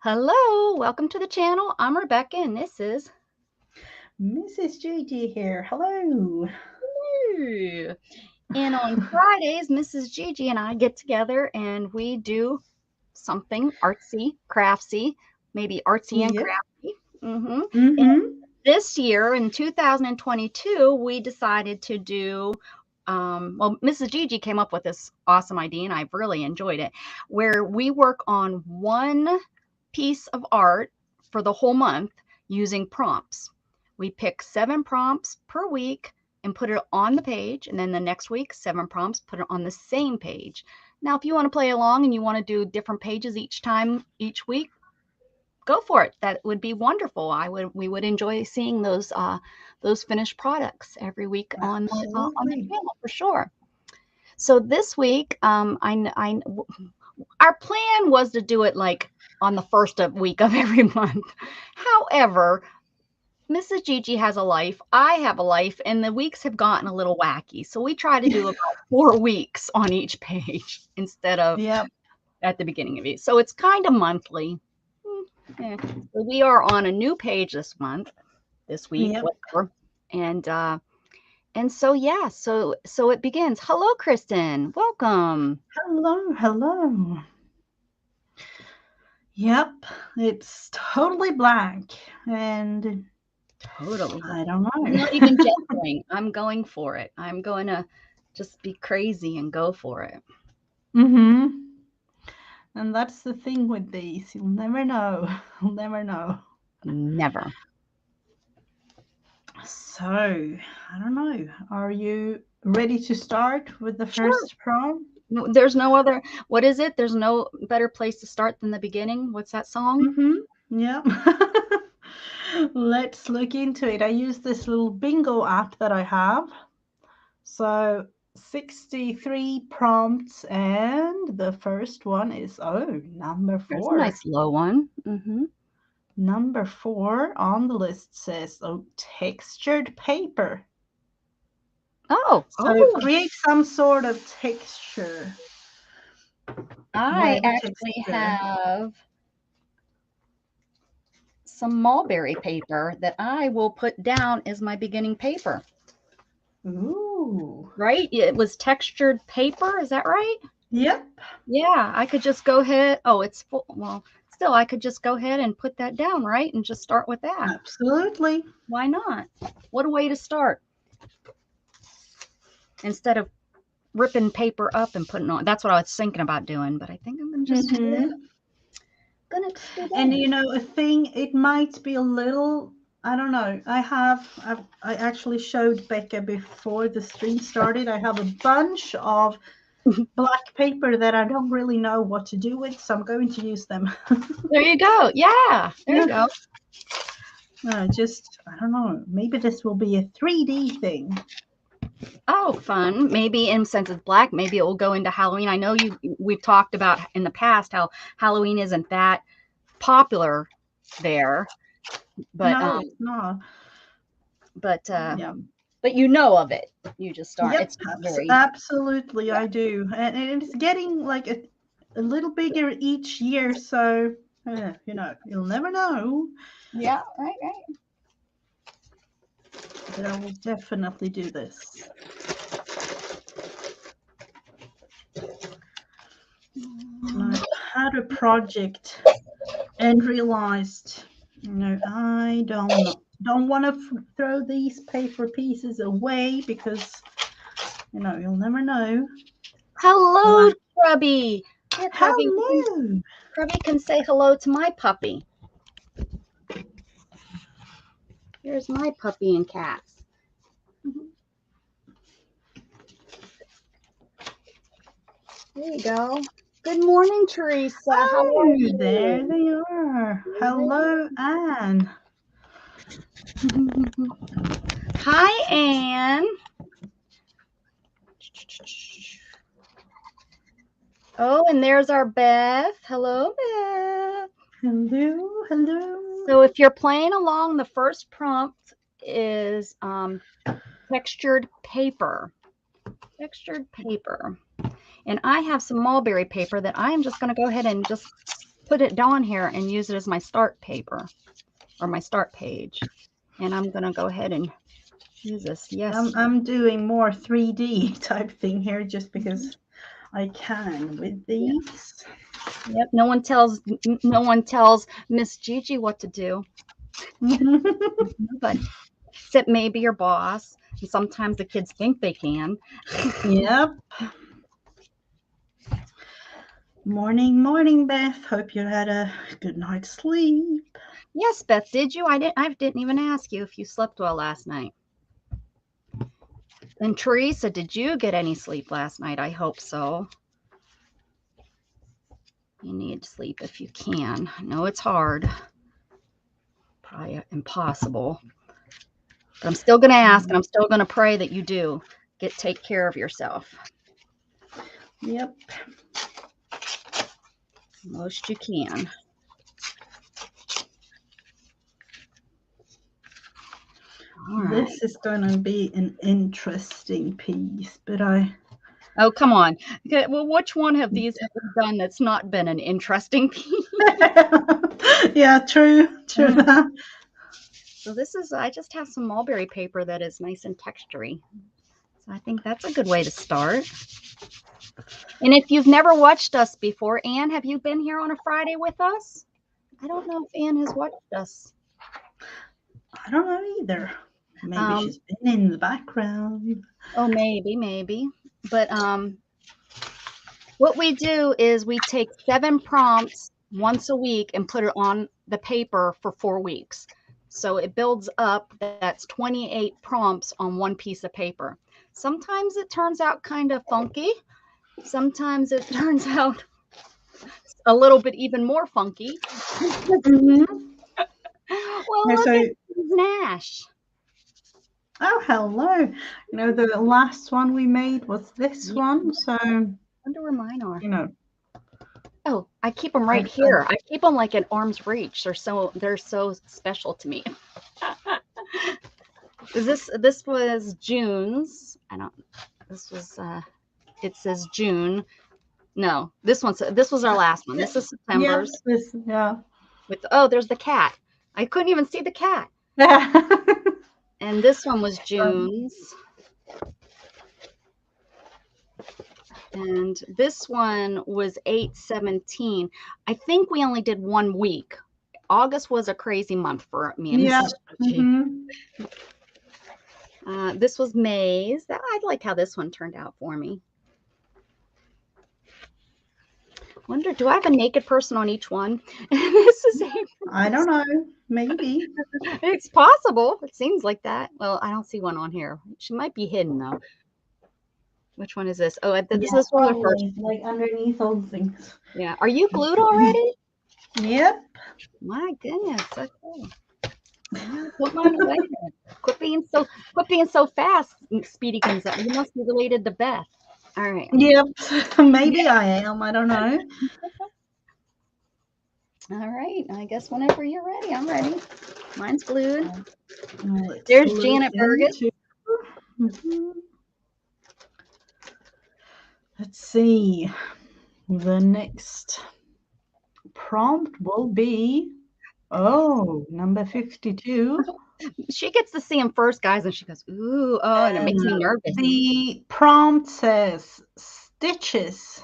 Hello, welcome to the channel. I'm Rebecca and this is Mrs. Gigi here. Hello. Ooh. And on Fridays, Mrs. Gigi and I get together and we do something artsy, craftsy, maybe artsy and Yep. crafty. And Mm-hmm. this year in 2022, we decided to do well, Mrs. Gigi came up with this awesome idea and I've really enjoyed it, where we work on one piece of art for the whole month using prompts. We pick 7 prompts per week and put it on the page, and then the next week 7 prompts, put it on the same page. Now, if you want to play along and you want to do different pages each week, go for it. That would be wonderful. We would enjoy seeing those finished products every week on the Absolutely. channel for sure. So this week, our plan was to do it like on the first week of every month. However, Mrs. Gigi has a life, I have a life, and the weeks have gotten a little wacky. So we try to do about 4 weeks on each page instead of Yep. at the beginning of each. So it's kind of monthly. So we are on a new page this week, Yep. whatever. And so yeah, so it begins. Hello, Kristen. Welcome. Hello. Hello. Yep. It's totally blank. And Totally. I don't I'm know. not even gesturing. I'm going for it. I'm going to just be crazy and go for it. Mm-hmm. And that's the thing with these. You'll never know. You'll never know. Never. So, I don't know. Are you ready to start with the Sure. first prompt? There's no other, what is it? There's no better place to start than the beginning. What's that song? Mm-hmm. Yep. Let's look into it. I use this little bingo app that I have. So 63 prompts, and the first one is number There's a 4. nice low one. Mm-hmm. Number 4 on the list says textured paper. Oh, So create some sort of texture. I Web actually texture. have some mulberry paper that I will put down as my beginning paper. Ooh. Right? It was textured paper. Is that right? Yep. Yeah, I could just go ahead. Oh, it's full. Well, still, I could just go ahead and put that down, right? And just start with that. Absolutely. Why not? What a way to start. Instead of ripping paper up and putting on. That's what I was thinking about doing, but I think I'm gonna just do that. And a thing, it might be a little, I don't know. I actually showed Becca before the stream started. I have a bunch of black paper that I don't really know what to do with, so I'm going to use them. There you go. Yeah, there you go. I don't know. Maybe this will be a 3D thing. Oh, fun. Maybe, and since it's black, maybe it will go into Halloween. I know we've talked about in the past how Halloween isn't that popular there, but No, it's not. Yeah. but you know of it. You just aren't. Yep. It's not very. Absolutely, Yeah. I do. And it's getting like a little bigger each year, so you'll never know. Yeah. Right. But I will definitely do this. I had a project and realized, I don't want to throw these paper pieces away because, you'll never know. Hello, Krubby. Here, Krubby. Hello. Krubby can say hello to my puppy. Here's my puppy and cats. There you go. Good morning, Teresa. How are you? There they are. Hello, Anne. Hi, Anne. Oh, and there's our Beth. Hello, Beth. Hello. So if you're playing along, the first prompt is textured paper. Textured paper. And I have some mulberry paper that I am just going to go ahead and just put it down here and use it as my start paper or my start page. And I'm going to go ahead and use this. Yes. I'm doing more 3D type thing here just because I can with these. Yep. No one tells Miss Gigi what to do. But except maybe your boss. And sometimes the kids think they can. Yep. Morning, Beth. Hope you had a good night's sleep. Yes, Beth, did you? I didn't even ask you if you slept well last night. And Teresa, did you get any sleep last night? I hope so. You need sleep if you can. I know it's hard. Probably impossible. But I'm still going to ask, and I'm still going to pray that you do take care of yourself. Yep. Most you can. This is going to be an interesting piece, but Oh, come on. Okay, well, which one of these have we done that's not been an interesting piece? Yeah, true. So this is, I just have some mulberry paper that is nice and textury. So I think that's a good way to start. And if you've never watched us before, Anne, have you been here on a Friday with us? I don't know if Anne has watched us. I don't know either. Maybe she's been in the background. Oh, maybe. But what we do is we take 7 prompts once a week and put it on the paper for 4 weeks. So it builds up. That's 28 prompts on one piece of paper. Sometimes it turns out kind of funky. Sometimes it turns out a little bit even more funky. Well, look at Nash. Oh, hello. You know, the last one we made was this one. So I wonder where mine are. You know. Oh, I keep them right here. I keep them like at arm's reach. They're so special to me. This was June's. This was it says June. No, this was our last one. This is September's. Yeah. There's the cat. I couldn't even see the cat. And this one was June's. And this one was 8/17. I think we only did 1 week. August was a crazy month for me. Yeah. This was May's. I like how this one turned out for me. Wonder, do I have a naked person on each one? This is I don't know. Maybe. It's possible. It seems like that. Well, I don't see one on here. She might be hidden though. Which one is this? Oh, this is one of the first. Like underneath all the things. Yeah. Are you glued already? Yep. My goodness. So cool. Put mine away. Quit being so fast, Speedy Gonzalez. You must be related to Beth. All right. Yep. Maybe I am. I don't know. All right. I guess whenever you're ready, I'm ready. Mine's glued. There's Janet Burgess. Let's see. The next prompt will be, number 52. She gets to see him first, guys, and she goes, ooh, and it makes me nervous. The prompt says stitches.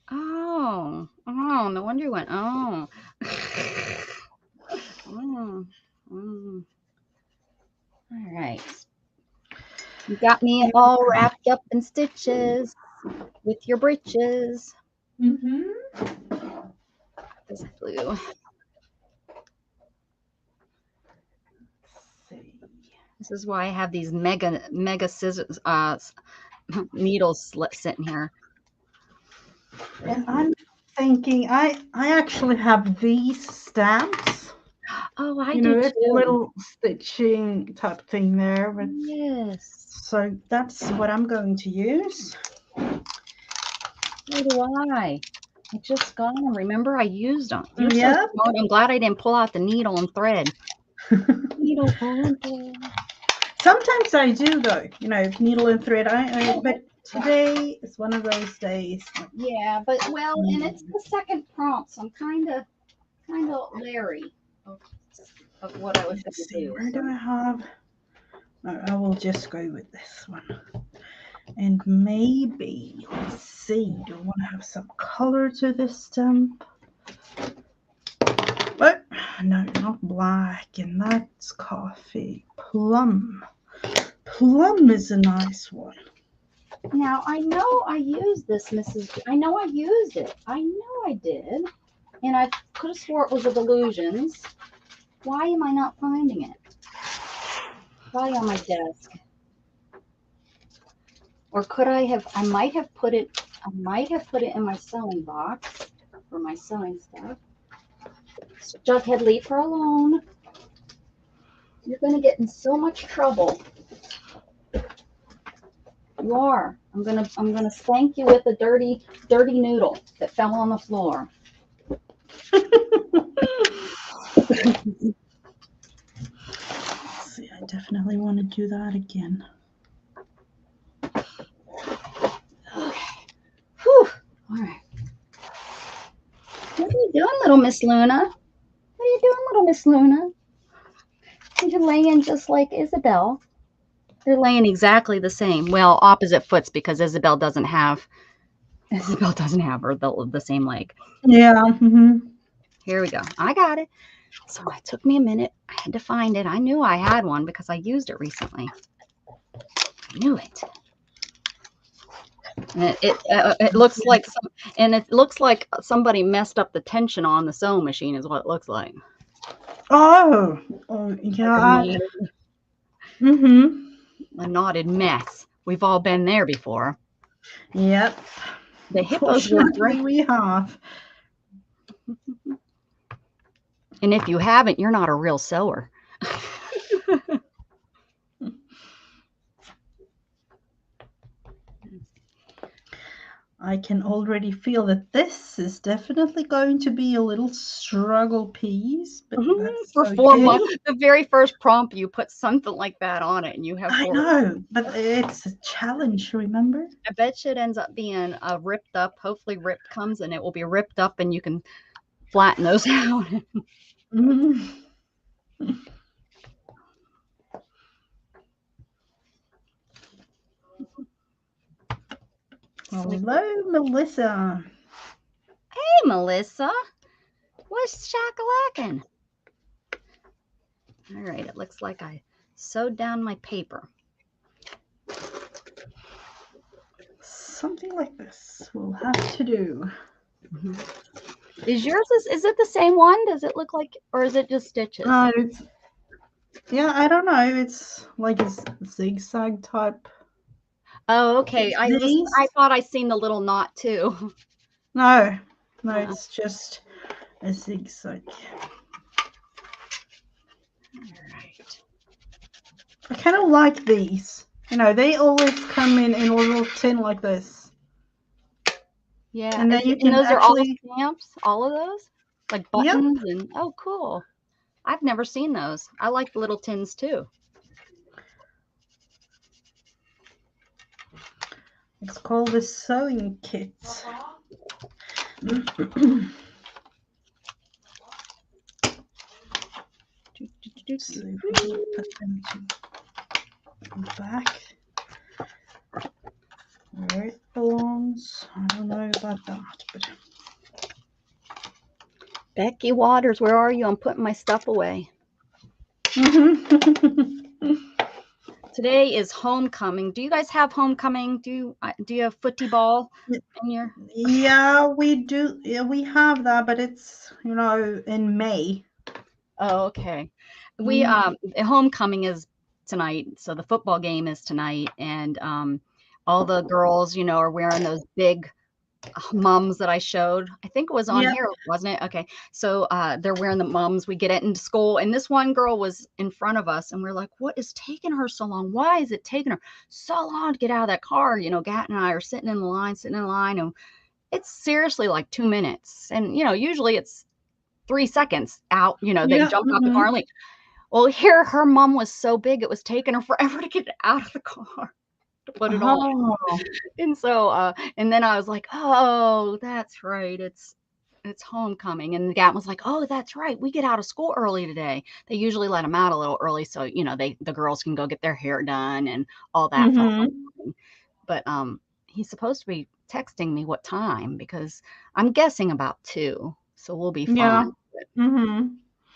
Oh, no wonder you went, All right. You got me all wrapped up in stitches with your breeches. This blue. This is why I have these mega scissors, needles sitting here. And I'm thinking, I actually have these stamps. Oh, I do it's too. A little stitching type thing there. But yes. So that's what I'm going to use. So do I. I just got them. Remember, I used them. You're Yep. so smart. I'm glad I didn't pull out the needle and thread. Needle and thread. Sometimes I do, though. Needle and thread. But today is one of those days. Yeah, but and it's the second prompt, so I'm kind of kind of leery of what I was going Let's to see, do. where do I have? No, I will just go with this one. And maybe, let's see, do I want to have some color to this stamp? But no, not black, and that's coffee. Plum. Plum is a nice one. Now, I know I used this, Mrs. I know I used it. I know I did. And I could have swore it was a Delusions. Why am I not finding it? Probably on my desk. Or could I have, I might have put it in my sewing box for my sewing stuff. Jughead, leave her alone. You're going to get in so much trouble. You are. I'm gonna spank you with a dirty noodle that fell on the floor. See, I definitely want to do that again. Okay. Whew. All right. What are you doing, little Miss Luna? What are you doing, little Miss Luna? You're laying just like Isabel. They're laying exactly the same. Well, opposite foots because Isabel doesn't have her the same leg. Yeah. Mm-hmm. Here we go. I got it. So it took me a minute. I had to find it. I knew I had one because I used it recently. I knew it. And it looks like somebody messed up the tension on the sewing machine is what it looks like. Oh yeah. Mm-hmm. A knotted mess. We've all been there before. Yep. The hippos were Fortunately, we have. And if you haven't, you're not a real sewer. I can already feel that this is definitely going to be a little struggle piece, but that's For okay. 4 months, the very first prompt, you put something like that on it, and you have. I know, but it's a challenge. Remember? I bet you it ends up being ripped up. Hopefully, ripped comes, and it will be ripped up, and you can flatten those out. Mm-hmm. Hello, Melissa. Hey, Melissa. What's shakalacking? All right, it looks like I sewed down my paper. Something like this we'll have to do. Is yours, is it the same one? Does it look like, or is it just stitches? Yeah, I don't know. It's like a zigzag type. Oh, okay. I thought I seen the little knot too. No, it's just a zigzag. All right. I kind of like these. You know, they always come in a little tin like this. Yeah, and then you can those actually... are all stamps. All of those, like buttons. Yep. And oh, cool. I've never seen those. I like the little tins too. It's called the sewing kit. So we'll put them to back where it belongs. I don't know about that, but Becky Waters, where are you? I'm putting my stuff away. Today is homecoming. Do you guys have homecoming? Do you have football in your? Yeah, we do. Yeah, we have that, but it's, you know, in May. Oh, okay. We homecoming is tonight, so the football game is tonight, and all the girls, you know, are wearing those big mums that I showed. I think it was on here, wasn't it? Okay, so they're wearing the mums. We get it into school, and this one girl was in front of us, and we're like, "What is taking her so long? Why is it taking her so long to get out of that car?" You know, Gat and I are sitting in the line, and it's seriously like 2 minutes, and you know, usually it's 3 seconds out, you know, they jump out the car and leave. Well, here her mom was so big, it was taking her forever to get out of the car to put it on. And so, and then I was like, oh, that's right. It's it's homecoming. And the Gavin was like, oh, that's right. We get out of school early today. They usually let them out a little early. So, you know, the girls can go get their hair done and all that for homecoming. But he's supposed to be texting me what time, because I'm guessing about 2. So we'll be fine. Yeah.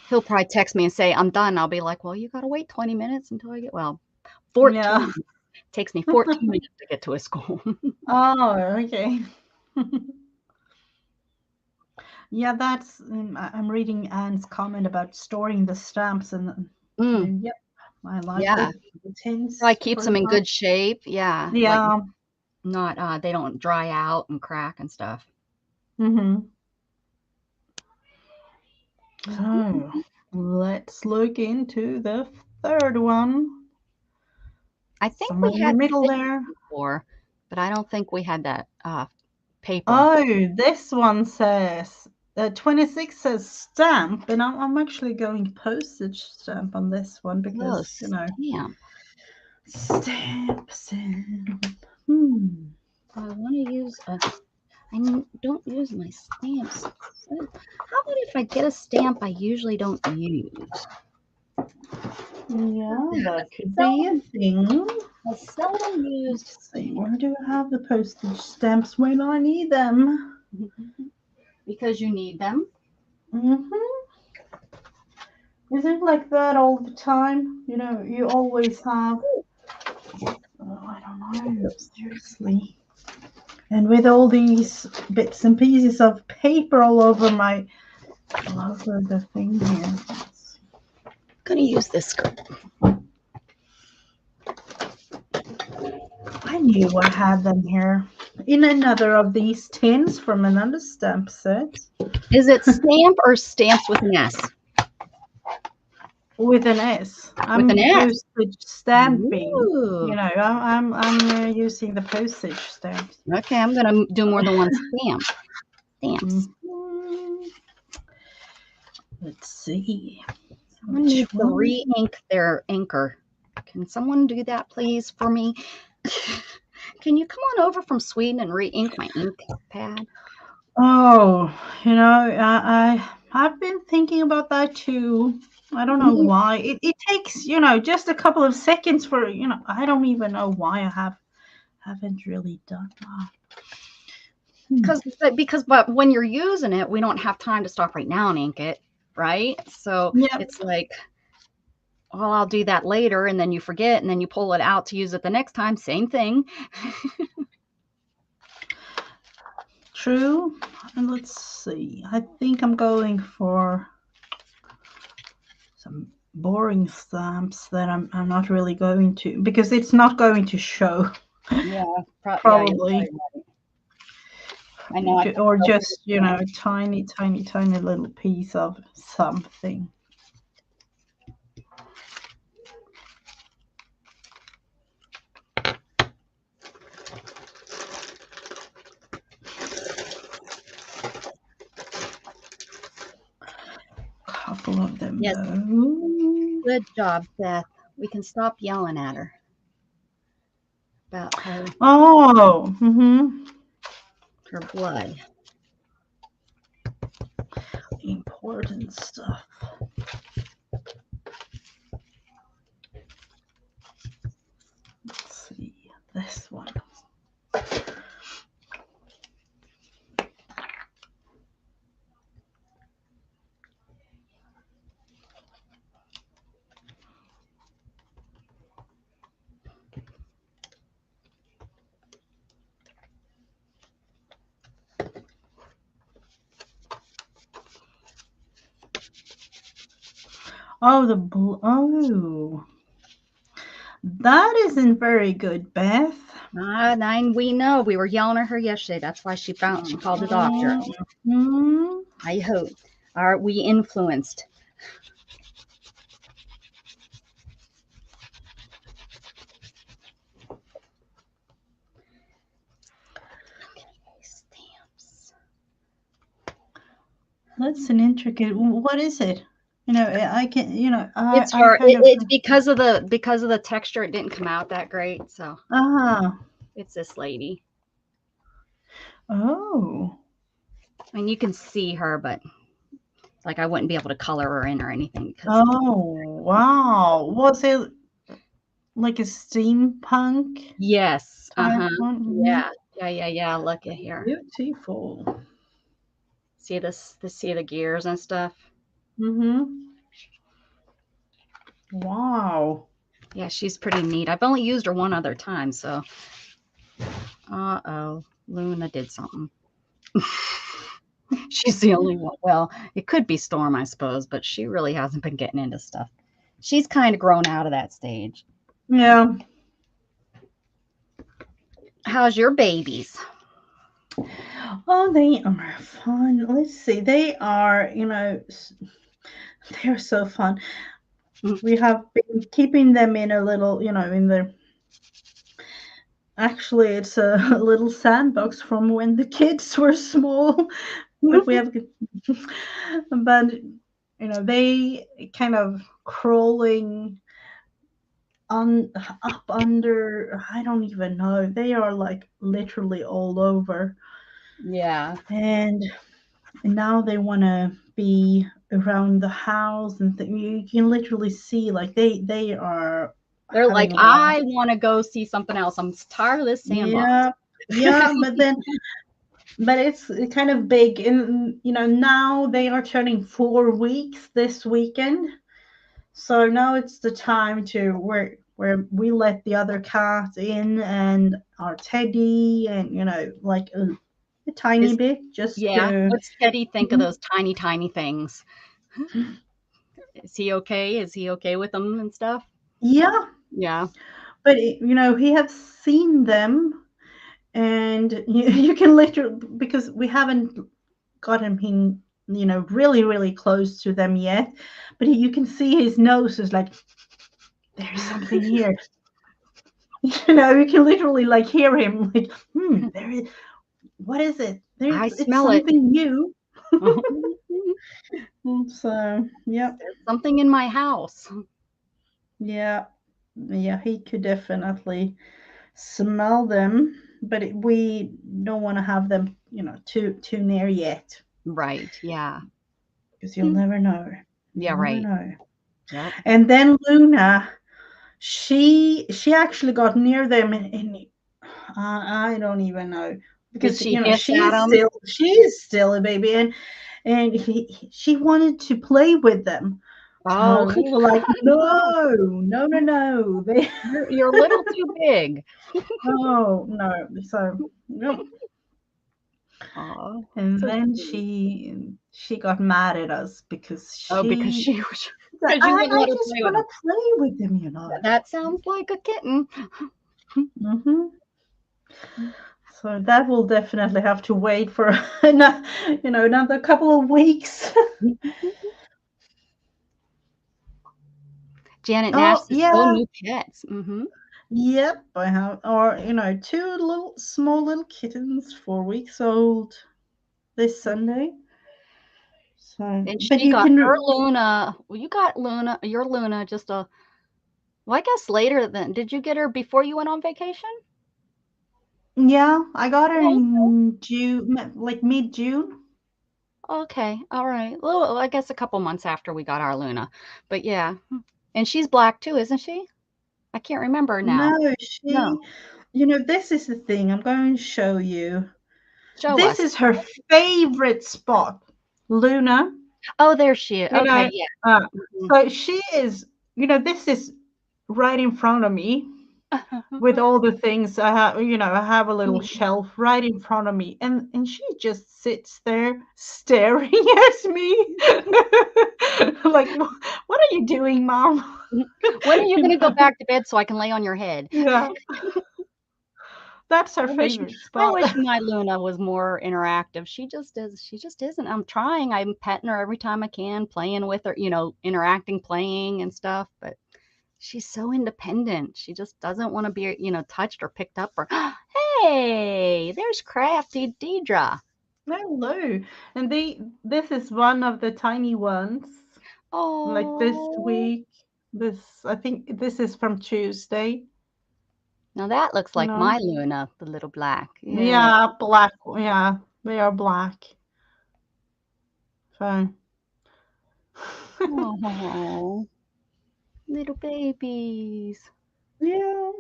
He'll probably text me and say, I'm done. I'll be like, well, you got to wait 20 minutes until I get, 14. Yeah. It takes me 14 minutes to get to his school. Oh, okay. Yeah, that's, I'm reading Anne's comment about storing the stamps, and yep, I like it. The tins Probably keeps them in good shape. Yeah. Yeah. Like not, they don't dry out and crack and stuff. So let's look into the third one. I think Somewhere we in the had middle there before, but I don't think we had that paper. Oh, this one says 26 says stamp, and I'm actually going postage stamp on this one because you know stamp. I want to use I don't use my stamps. How about if I get a stamp I usually don't use? Yeah, that could be a thing. A seldom used thing. Where do I have the postage stamps when I need them? Because you need them. Is it like that all the time? You know, you always have. I don't know, seriously. And with all these bits and pieces of paper all over the thing here. I'm gonna use this script. I knew I had them here in another of these tins from another stamp set. Is it stamp or stamps with an S? With an S. I'm postage stamping. Ooh. You know, I'm using the postage stamps. Okay, I'm gonna do more than one stamp. Stamps. Let's see. Someone needs to re-ink their anchor. Can someone do that, please, for me? Can you come on over from Sweden and re-ink my ink pad? Oh, you know, I've been thinking about that too. I don't know why. It takes, you know, just a couple of seconds for, you know, I don't even know why I haven't really done that. But when you're using it, we don't have time to stop right now and ink it, right? So it's like, well, I'll do that later, and then you forget, and then you pull it out to use it the next time. Same thing. True. And let's see. I think I'm going for some boring stamps that I'm not really going to, because it's not going to show. Yeah, probably. Yeah, I know. Or just, you know, a tiny little piece of something. Couple of them. Yes. Though. Good job, Beth. We can stop yelling at her about her. Oh. Her blood. Important stuff. Let's see this one. Oh, the blue. Oh, that isn't very good, Beth. We know. We were yelling at her yesterday. That's why she called the doctor. I hope. Are we influenced? Stamps. That's an intricate. What is it? You know, I can. You know, it's hard. It's because of the texture. It didn't come out that great. So. It's this lady. Oh. I mean, you can see her, but like I wouldn't be able to color her in or anything because Oh, wow. Was it like a steampunk yes, type one? yeah. Look at here. Beautiful. See this? See the gears and stuff. Mm-hmm. Wow. Yeah, she's pretty neat. I've only used her one other time, so. Uh-oh, Luna did something. She's the only one. Well, it could be Storm, I suppose, but she really hasn't been getting into stuff. She's kind of grown out of that stage. Yeah. How's your babies? Oh, they are fun. Let's see. They are, they're so fun. We have been keeping them in a little, in the actually it's a little sandbox from when the kids were small. But we have but they kind of crawling on up under, I don't even know. They are like literally all over. Yeah. And now they want to be around the house and you can literally see like they are They're like, having a blast. I want to go see something else. I'm tired of this sandbox. Yeah, yeah, but it's kind of big, and now they are turning 4 weeks this weekend, so now it's the time to where we let the other cat in and our teddy and like a tiny Is bit just yeah. to. What's Teddy think of those tiny things? Is he okay? Is he okay with them and stuff? Yeah, Yeah. but he has seen them, and you can literally, because we haven't gotten him really close to them yet, but you can see his nose is like, there's something here. You can literally like hear him like, there is, what is it? I It's smell it. something new. There's So yeah, something in my house. yeah, yeah, he could definitely smell them, but we don't want to have them too near yet, Right. Yeah. because you'll never know. Yeah, You'll never right. know. Yep. And then Luna, she actually got near them, and I don't even know, Did because she hiss at him? she is still a baby, and she wanted to play with them. Oh, So we were like, no, they you're a little too big. oh no. So no. Oh, And so then sweet. she got mad at us because Oh, because she she was said, because you wouldn't I let her just play with want him. to play with them. That sounds like a kitten. Hmm. So that will definitely have to wait for another couple of weeks. Janet Nash Oh says, "Oh, yeah, new pets." Mm-hmm. yep, I have, or two little small little kittens, 4 weeks old, this Sunday. So, And but she you got her can, Luna. Well, you got Luna, your Luna, just a. Well, I guess later than. Did you get her before you went on vacation? yeah, I got her Oh, in June, like mid-June. okay. All right. Well, I guess a couple months after we got our Luna, but yeah. And she's black too, isn't she? I can't remember now. No, No, this is the thing. I'm going to show you. show This us. is her favorite spot, Luna. Oh, there she is. You Okay, know, yeah. uh, Mhm. so she is, this is right in front of me with all the things I have. I have a little shelf right in front of me, and she just sits there staring at me, like, what are you doing, Mom? When are you You gonna go know, back to bed so I can lay on your head? yeah, that's her I wish favorite I spot. wish my Luna was more interactive. She just isn't. I'm trying. I'm petting her every time I can, playing with her, interacting, playing and stuff, but she's so independent. She just doesn't want to be, touched or picked up or hey, there's crafty Deidre. Hello, and this is one of the tiny ones. Like this Oh, week, I think this is from Tuesday. now that looks You like know, my Luna, the little black. Yeah. yeah, black. Yeah, they are black. So Oh, little babies. yeah.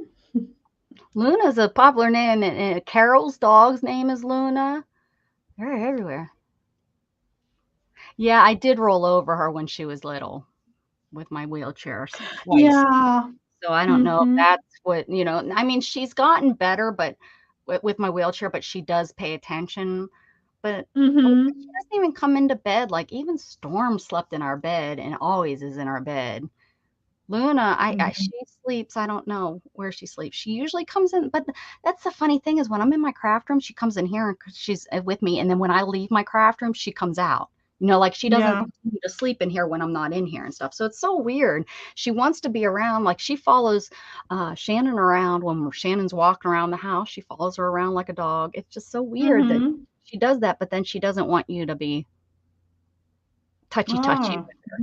Luna's a popular name, and Carol's dog's name is Luna. They're everywhere. Yeah, I did roll over her when she was little with my wheelchair twice. Yeah. So I don't know if Mm-hmm. that's what, I mean, she's gotten better, but with my wheelchair, but she does pay attention. But she Mm-hmm. doesn't even come into bed. Like even Storm slept in our bed and always is in our bed. Luna, Mm-hmm. she sleeps. I don't know where she sleeps. She usually comes in, but that's the funny thing is when I'm in my craft room, she comes in here and she's with me, and then when I leave my craft room, she comes out. Like she doesn't Yeah. continue to sleep in here when I'm not in here and stuff. So it's so weird. She wants to be around. Like she follows Shannon around when Shannon's walking around the house. She follows her around like a dog. It's just so weird that Mm-hmm. she does that, but then she doesn't want you to be touchy Oh. with her.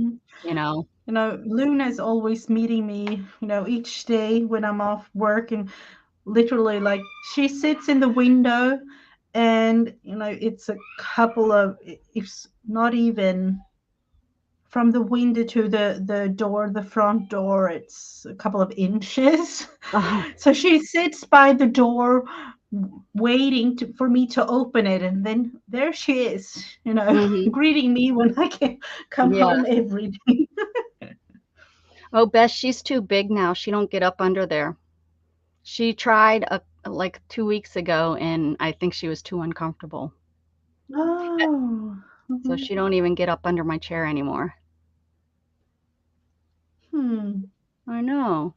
Luna's always meeting me, each day when I'm off work, and literally, like, she sits in the window, and it's a couple of, it's not even from the window to the door, the front door, it's a couple of inches. Oh, So she sits by the door waiting for me to open it, and then there she is, hmm, greeting me when I can come yeah. home every day. Oh, Bess, she's too big now. She don't get up under there. She tried like 2 weeks ago, and I think she was too uncomfortable. Oh. So Mhm. she don't even get up under my chair anymore. Hmm. I know.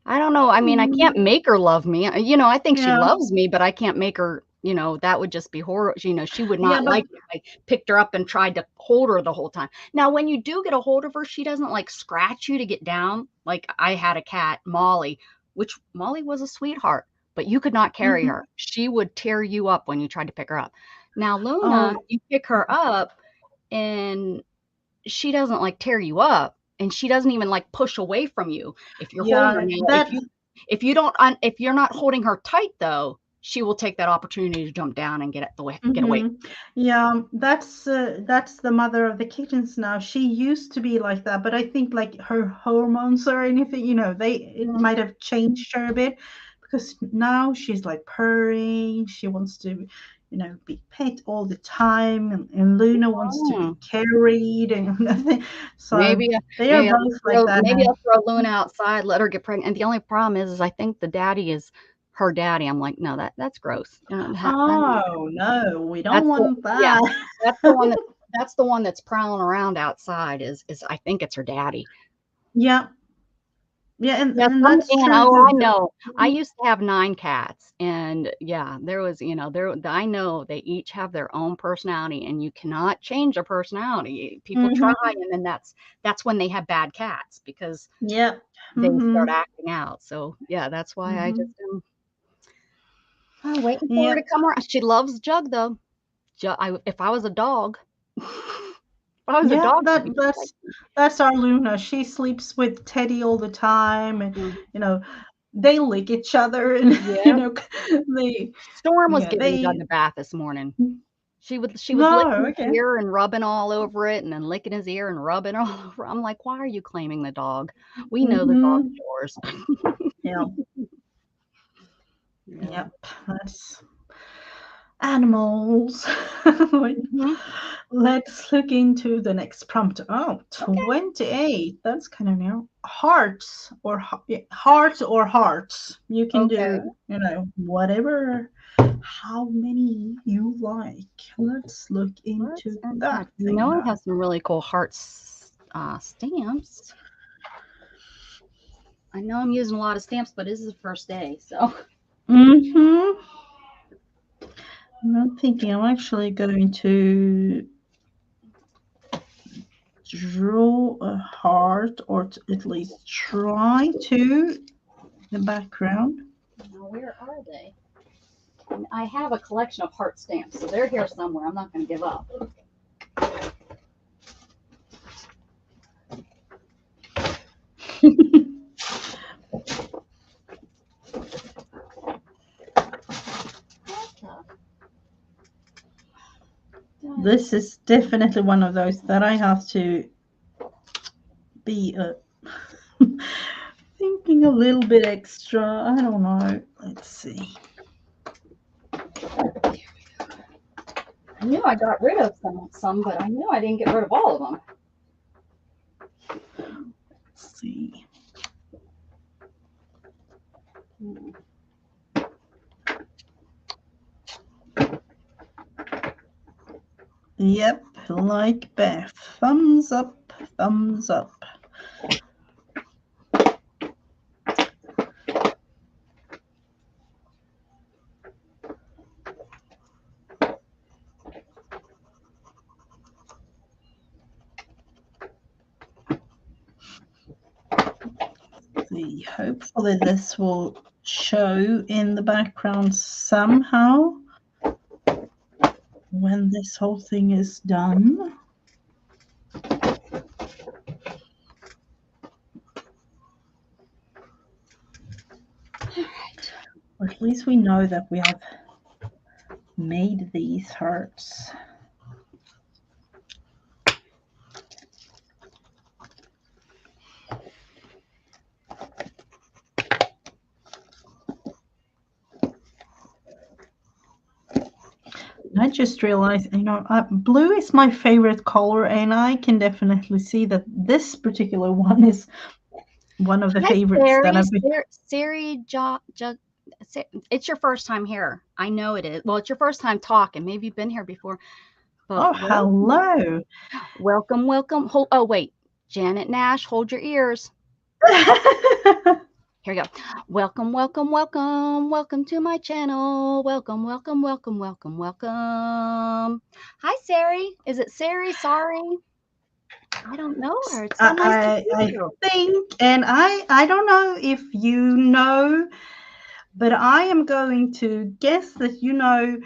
I don't know. I mean, I Hmm. can't make her love me. I think she Yeah. loves me, but I can't make her, that would just be horrible. She would Yeah, not but like it if I picked her up and tried to hold her the whole time. Now, when you do get a hold of her, she doesn't like scratch you to get down. Like I had a cat, Molly, which Molly was a sweetheart, but you could not carry mhm. her. She would tear you up when you tried to pick her up. Now, Oh, Luna, you pick her up and she doesn't like tear you up, and she doesn't even like push away from you if you're holding her. yeah, Now, that if you're not holding her tight though, she will take that opportunity to jump down and get away. mhm. Yeah, that's the mother of the kittens now. She used to be like that, but I think like her hormones or anything, it Mm. might have changed her a bit, because now she's like purring. She wants to, be pet all the time, and Luna wants to be Oh, carried and nothing. So maybe they are both like that maybe now. I'll throw Luna outside, let her get pregnant. And the only problem is I think the daddy is her daddy. I'm like, no, that's gross. Oh no, we don't That's the want yeah, that. that's the one that's prowling around outside. Is I think it's her daddy. Yeah, yeah, and Yeah, and some that's and true. oh, I The know. I used to have 9 cats, and yeah, there was, I know they each have their own personality, and you cannot change their personality. People try, mhm. and then that's when they have bad cats because Yep. they start Mhm. acting out. So, yeah, that's why I just Mhm. am waiting for her to Yep. come around. She loves Jug though. If I was a dog, if I was a Yeah, dog, she'd that be just like that's that's our Luna. She sleeps with Teddy all the time, and mhm. you know they lick each other, and you Yep. know they Storm was yeah giving they Jug a bath this morning. She was licking no, his okay. ear and rubbing all over it and then licking his ear and rubbing all over. I'm like, "Why are you claiming the dog? We know the dog is Mhm. yours." Yeah. Yeah. Yep. That's animals. Wait, Mhm. let's look into the next prompt. Oh, Okay. 28. That's kind of new. Hearts or yeah, hearts or hearts. You can Okay. do, whatever, how many you like. Let's look Let's into and I that thing know it now. has some really cool hearts stamps. I know I'm using a lot of stamps, but this is the first day, so Mm-hmm. I'm thinking I'm actually going to draw a heart, or at least try to, the background. now where are they? And I have a collection of heart stamps, so they're here somewhere. I'm not going to give up. This is definitely one of those that I have to be thinking a little bit extra. I don't know. Let's see. I knew I got rid of some, but I knew I didn't get rid of all of them. Let's see. Yep, like Beth. Thumbs up, thumbs up. See, hopefully this will show in the background somehow when this whole thing is done. Or at least we know that we have made these hearts. I just realized, blue is my favorite color, and I can definitely see that this particular one is one of the favorites that I've been. Siri, it's your first time here. I know it is. Well, it's your first time talking. Maybe you've been here before. But hello. Welcome. Oh, wait. Janet Nash, hold your ears. Here we go. Welcome to my channel. Welcome. Hi, Sari. Is it Sari? Sorry. I don't know her. It's so nice to see you. I think, and I don't know if you know, but I am going to guess that you know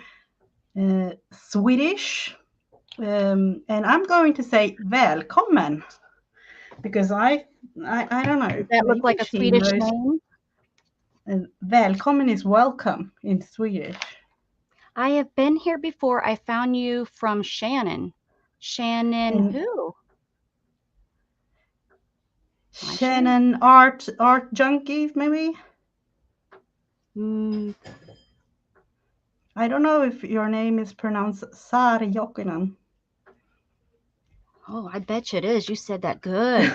Swedish, and I'm going to say välkommen, because I don't know. Does that look like a Swedish name? Välkommen is welcome in Swedish. I have been here before. I found you from Shannon. Shannon who? Shannon Art Junkie, maybe? I don't know if your name is pronounced Sari Jokinen. Oh, I bet you it is. You said that good.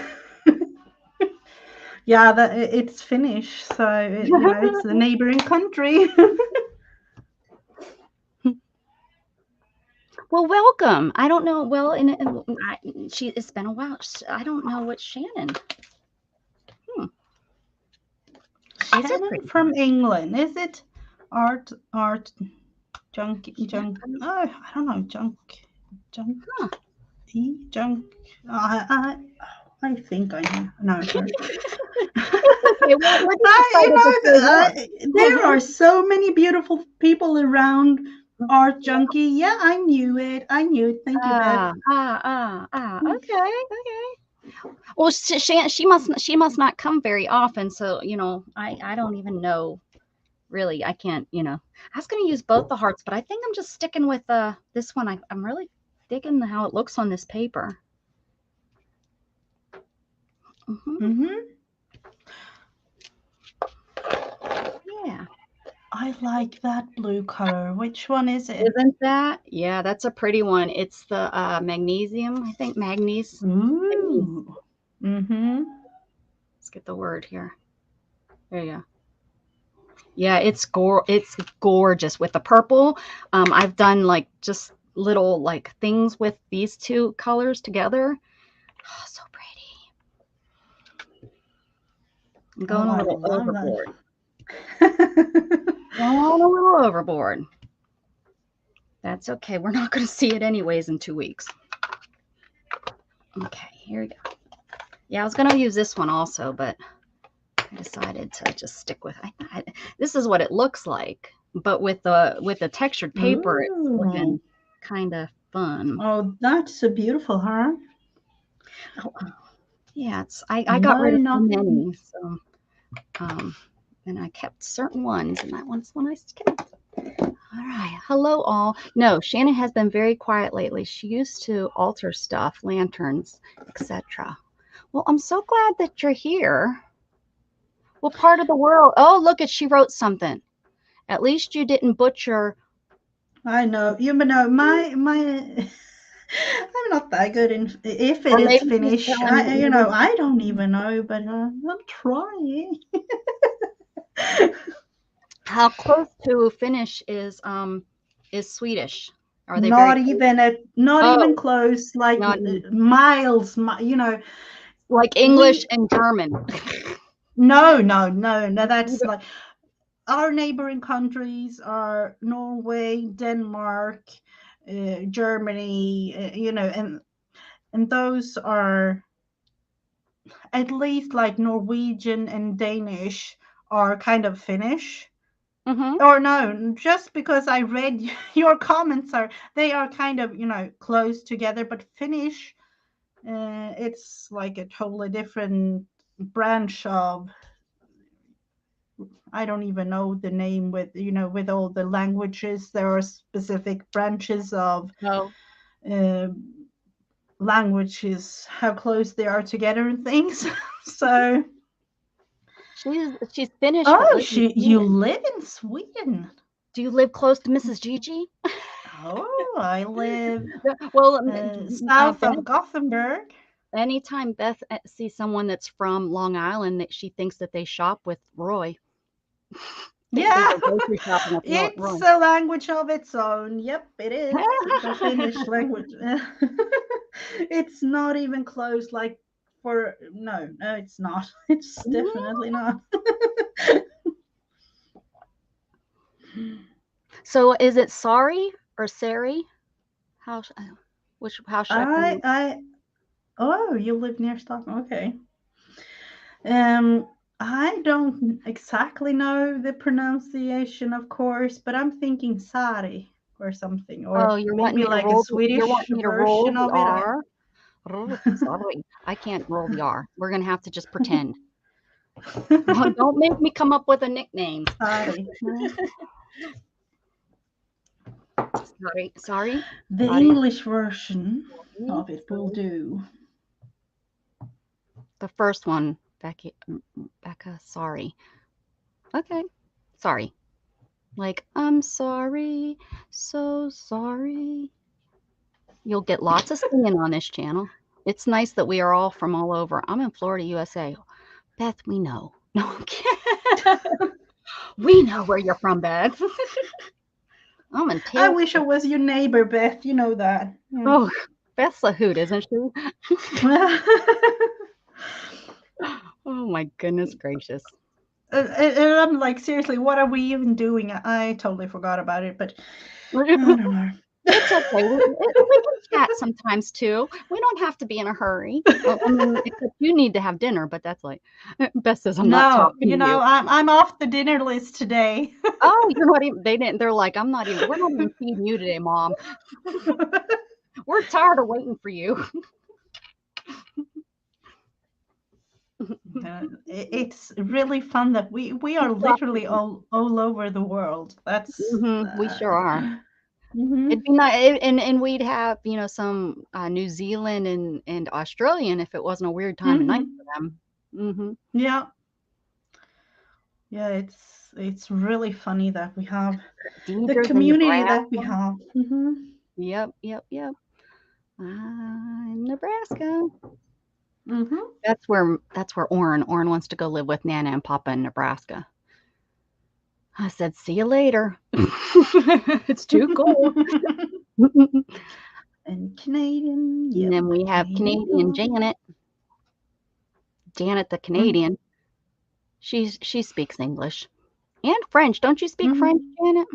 Yeah, it's Finnish, so it's the neighboring country. Well, welcome. I don't know. Well, it's been a while. I don't know what Shannon. Shannon from England. Is it art junkie? Oh, I don't know. Junk. I think I know her. There are so many beautiful people around Art Junkie. Yeah, I knew it. Thank you, Beth. Okay. Well, she must not come very often, so I don't even know. Really, I can't. I was going to use both the hearts, but I think I'm just sticking with this one. I'm really digging how it looks on this paper. Yeah. I like that blue color. Which one is it? Isn't that? Yeah, that's a pretty one. It's the magnesium, I think. Magnesium. Ooh. Let's get the word here. There you go. Yeah, it's gorgeous with the purple. I've done like just little like things with these two colors together. Oh, so pretty. I'm going a little overboard. Going a little overboard. That's okay. We're not going to see it anyways in 2 weeks. Okay, here we go. Yeah, I was going to use this one also, but I decided to just stick with it. This is what it looks like, but with the textured paper, it's looking kind of fun. Oh, that's a beautiful heart. Oh, yeah, I got rid of so many, so and I kept certain ones, and that one's one I kept. All right. Hello, all. No, Shannon has been very quiet lately. She used to alter stuff, lanterns, etc. Well, I'm so glad that you're here. What part of the world? Oh, look at she wrote something. At least you didn't butcher. I know. You know, I'm not that good in if Or it is maybe she's Finnish. telling you. I don't even know, but I'm trying. How close to Finnish is Swedish? Are they very Not close? even not even Oh, close, like not even- miles. You know, like English we and German. no. That's like our neighboring countries are Norway, Denmark, Germany. You know, and those are at least like Norwegian and Danish are kind of Finnish. Mm-hmm. Or no, just because I read your comments they are kind of, you know, close together, but Finnish, it's like a totally different branch of, I don't even know the name, with, you know, with all the languages there are specific branches of No, uh, languages, how close they are together and things. So she's Finnish but oh, lives in you Sweden. live in Sweden. Do you live close to Mrs. Gigi? Oh, I live Well, south Beth, of Gothenburg. anytime Beth sees someone that's from Long Island, that she thinks that they shop with Roy. They Yeah, go grocery shopping with it's Roy. a language of its own. Yep, it is the Finnish language. It's not even close. Like for no, it's not. It's definitely not. So is it sorry or Sari? How how should I pronounce? I oh, you live near Stockholm. Okay. Um, I don't exactly know the pronunciation, of course, but I'm thinking Sari or something, Oh, or maybe like a you're Swedish wanting me to roll version the of it. R? Sorry, I can't roll the R. We're gonna have to just pretend. Don't make me come up with a nickname. Sari. Sorry. The Sorry. English version of it will do. The first one, Becca, sorry. Okay, sorry. Like, I'm sorry, so sorry. You'll get lots of singing on this channel. It's nice that we are all from all over. I'm in Florida, USA. Beth, we know. No, I'm kidding. We know where you're from, Beth. I'm in I Taylor. wish I was your neighbor, Beth. You know that. Oh, Beth's a hoot, isn't she? Oh my goodness gracious. And I'm like, seriously, what are we even doing? I totally forgot about it, but I don't know. It's okay. We can chat sometimes too. We don't have to be in a hurry. Well, I mean, except you need to have dinner, but that's like Beth says I'm not No, talking you to know, you. I'm off the dinner list today. Oh, you're not even, they're like, we're not even feeding you today, Mom. We're tired of waiting for you. It's really fun that we are literally all over the world. That's We sure are. mhm. It'd be nice, and we'd have, some New Zealand and Australian if it wasn't a weird time of night Mhm. for them. Mm-hmm. Yeah. Yeah, it's really funny that we have the Deidre's in community Nebraska. that we have. Mhm. Yep. Nebraska. Mhm. That's where Orrin wants to go live with Nana and Papa in Nebraska. I said, see you later. It's too cold. And Canadian, And yep, then we have Canadian Canadian. Janet the Mhm. Canadian. She speaks English and French. Don't you speak French, Mhm. Janet?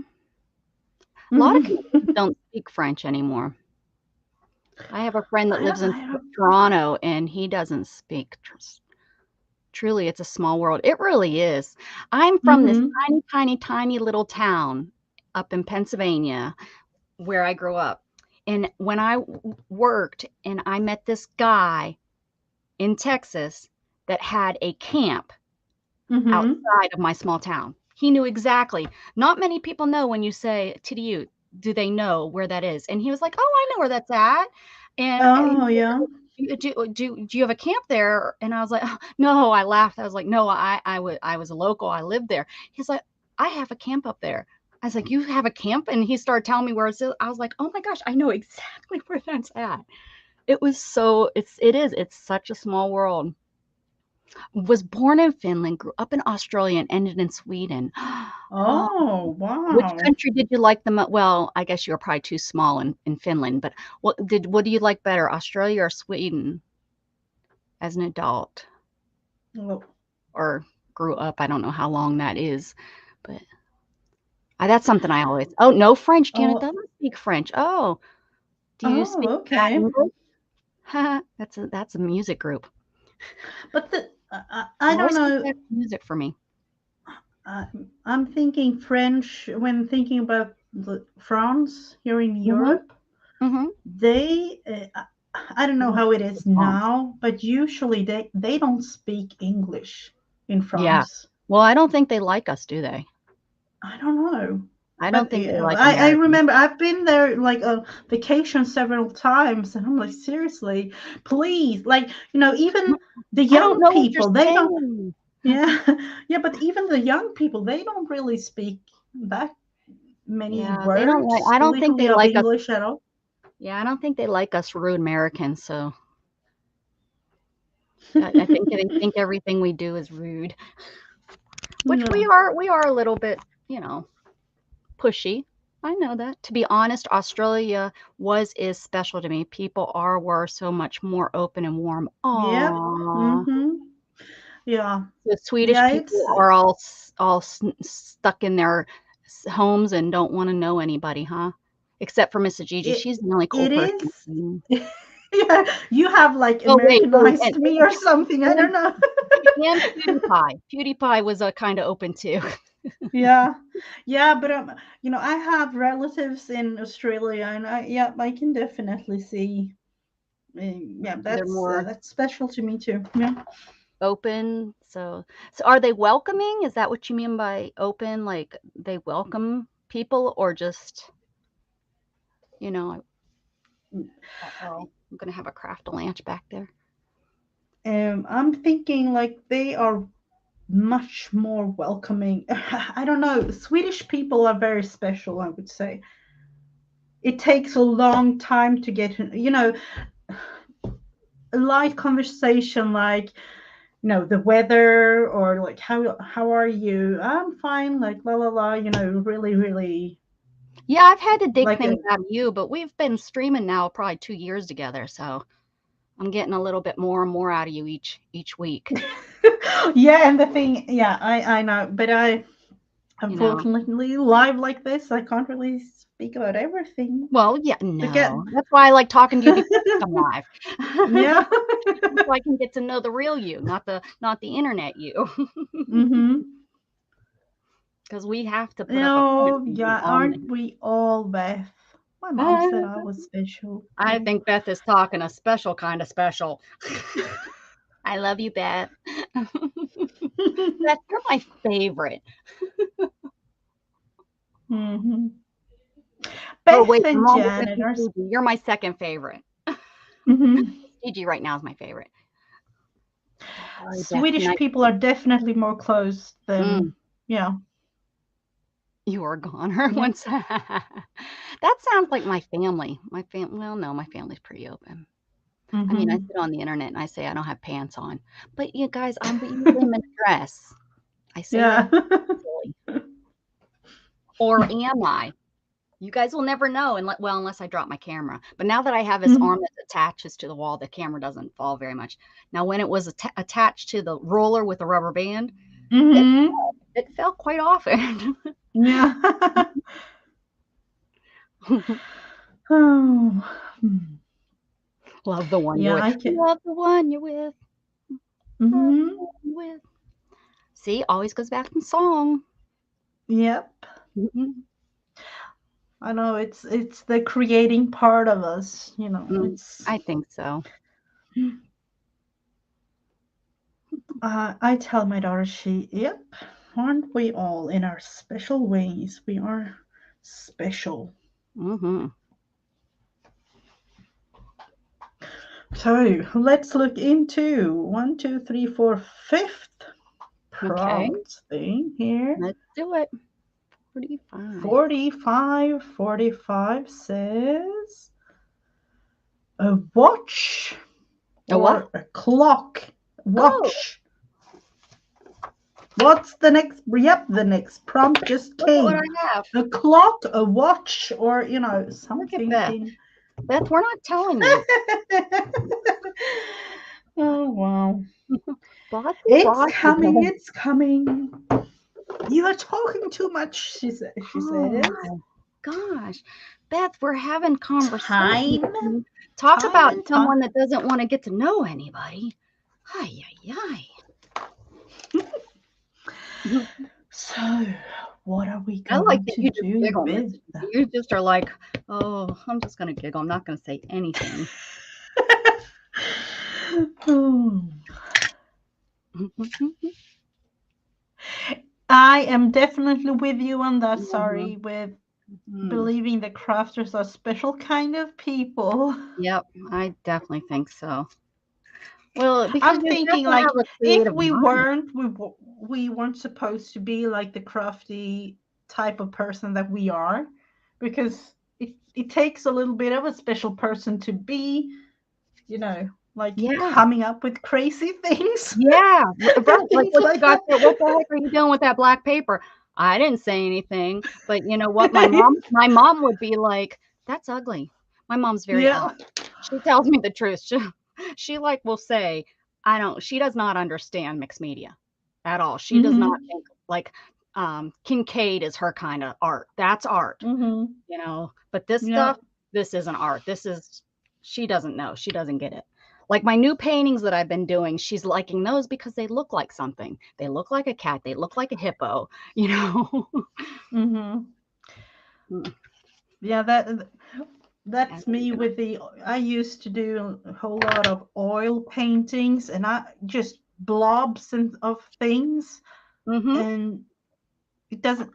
A lot of Canadians don't speak French anymore. I have a friend that lives in I don't. Toronto, and he doesn't speak. Truly, it's a small world. It really is. I'm from this Mhm. tiny, tiny, tiny little town up in Pennsylvania where I grew up. And when I worked and I met this guy in Texas that had a camp Mhm. outside of my small town. He knew exactly. Not many people know when you say TDU, do they know where that is? And he was like, "Oh, I know where that's at." And Oh, yeah. do you have a camp there? And I was like, "Oh, no." I laughed. I was like, "No, I was a local. I lived there." He's like, "I have a camp up there." I was like, "You have a camp?" And he started telling me where it's. I was like, "Oh my gosh, I know exactly where that's at." It was so. It's such a small world. Was born in Finland, grew up in Australia, and ended in Sweden. Oh, Oh, which wow. country did you like the most? Well, I guess you were probably too small in Finland, but what do you like better, Australia or Sweden as an adult Well, or grew up? I don't know how long that is, but that's something I always. Oh, no French. Janet oh, doesn't speak French. Oh, do you oh, speak bad okay. English? That's a music group. But It I don't always comes know. back to music for me. Uh, I'm thinking French when thinking about France here in Mhm. Europe. Mhm. They, I don't know Love how it the is songs. now, but usually they don't speak English in Yeah. France. Well, I don't think they like us, do they? I don't know. I don't But think they yeah, like I Americans. remember I've been there like on vacation several times, and I'm like, seriously, please, like, even the I don't young know what you're people, they don't, saying. yeah, yeah, but even the young people, they don't really speak that many Yeah, they don't like words, I don't think literally, they of like us. English at all. Yeah, I don't think they like us rude Americans, so I think they think everything we do is rude, which we No. are we are a little bit, pushy. I know that. To be honest, Australia is special to me. People were so much more open and warm. Yep. Aw. Mm-hmm. Yeah. The Swedish Yeah, people are all stuck in their homes and don't want to know anybody, huh? Except for Mrs. Gigi. it She's the only cool it person. is. Yeah, you have like Oh, wait, Americanized me or something. I don't and know. and PewDiePie. PewDiePie was, kinda open too. Yeah, yeah, but I have relatives in Australia, and I can definitely see. Yeah, They're more that's special to me too. Yeah. open, so are they welcoming? Is that what you mean by open? Like, they welcome people or just, you know uh-oh, I'm gonna have a craft-a-lanch back there. I'm thinking like they are much more welcoming. I don't know. Swedish people are very special, I would say. It takes a long time to get, a light conversation like, the weather, or like, how are you? I'm fine, like, la la la, really, really, Yeah, I've had to dig like things a out of you, but we've been streaming now probably 2 years together, so I'm getting a little bit more and more out of you each week, yeah, and the thing, yeah, I know, but I you know? unfortunately live like this, I can't really speak about everything. Well, yeah, But get no. That's why I like talking to you before we come live. yeah. So I can get to know the real you, not the internet you. Mm-hmm. Because we have to put up a front and be Yeah, on aren't we all, Beth? My mom said there. I was special. I Yeah. think Beth is talking a special kind of special. I love you, Beth. Beth, you're my favorite. Hmm. Oh, Beth wait, I'm and almost Janet missing are. Gigi. You're my second favorite. Mhm. Gigi right now is my favorite. Sorry, Beth. Good Swedish night. people are definitely more close than, Mm, yeah. you were a goner Yeah. once. That sounds like my family. Well, no, my family's pretty open. I mean, I Hmm. sit on the internet and I say I don't have pants on, but you guys, I'm usually in a dress. I say that Yeah. silly. Or am I? You guys will never know unless I drop my camera. But now that I have this arm that attaches to the wall, the camera doesn't fall very much. Now, when it was attached to the roller with the rubber band, it Hmm. it fell quite often. Yeah. Oh. Love the one you're Yeah, with. I can. Love the one you're with. Love the Hmm. one you're with. See, always goes back to song. Yep. Mhm. I know it's the creating part of us, it's. I think so. I tell my daughter, yep. Aren't we all in our special ways? We are special. Mm-hmm. So let's look into 1, 2, 3, 4, fifth Okay, prompt thing here. let's do it. 45. 45 says a watch A what? or a clock. Oh, Watch. What's the next? Yep, the next prompt just look at what came. I have. A clock, a watch, or Look at something Beth. in. Beth, we're not telling you. Oh wow. Bossy, It's bossy. coming, it's coming. You are talking too much, she says. Oh my gosh. Beth, we're having conversation. Time. Talk Time about and someone time. that doesn't want to get to know anybody. Ay, ay, ay. So, what are we I like going that to you just do giggle, with Miss. You just are like, oh, I'm just going to giggle. I'm not going to say anything. I am definitely with you on that. Mhm. Sorry, with Mhm. believing the crafters are special kind of people. Yep, I definitely think so. Well, because I'm you have thinking to like have a if creative we mind. weren't supposed to be like the crafty type of person that we are, because it takes a little bit of a special person to be, like Yeah. coming up with crazy things. Yeah, right. Like Things what you like got that. there, what the heck are you doing with that black paper? I didn't say anything, but you know what? My mom would be like, "That's ugly." My mom's very Yeah. honest. She tells me the truth. She like will say, she does not understand mixed media at all. She does not Mhm. think like Kincaid is her kind of art. That's art, Mhm. but this Yeah. stuff, this isn't art. She doesn't know. She doesn't get it. Like my new paintings that I've been doing, she's liking those because they look like something. They look like a cat. They look like a hippo, you know. Mhm. Mm, Yeah, that's me and- with I used to do a whole lot of oil paintings, and I just blobs of things, Mhm. and it doesn't,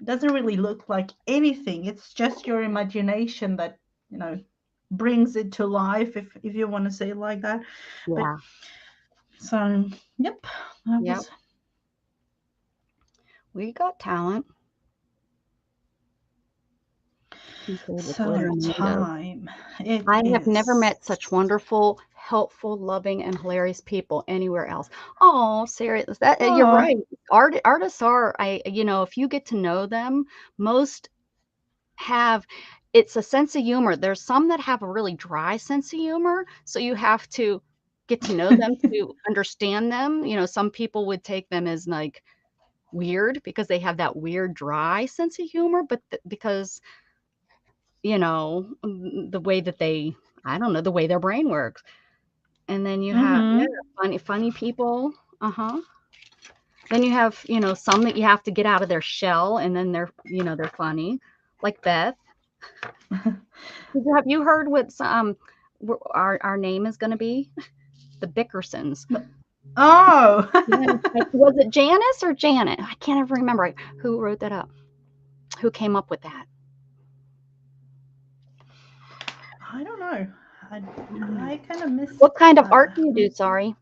doesn't really look like anything. It's just your imagination that, brings it to life, if you want to say it like that. But Yeah. so, yep, that Yep. was. We got talent. Kincaid with glitter So mango. time it I have never is. met such wonderful, helpful, loving, and hilarious people anywhere else. Oh, Sarah, you're Oh. right. Artists are, if you get to know them, most have it's a sense of humor. There's some that have a really dry sense of humor, so you have to get to know them to understand them. Some people would take them as like weird because they have that weird dry sense of humor, but because the way that I don't know, the way their brain works. And then you have, yeah, Mm-hmm. funny people. Uh-huh. Then you have, some that you have to get out of their shell and then they're funny, like Beth. Have you heard what our name is going to be? The Bickersons. Oh. Was it Janice or Janet? I can't ever remember who wrote that up. Who came up with that? I don't know. I kind of missed. What kind of art do you do? Sorry.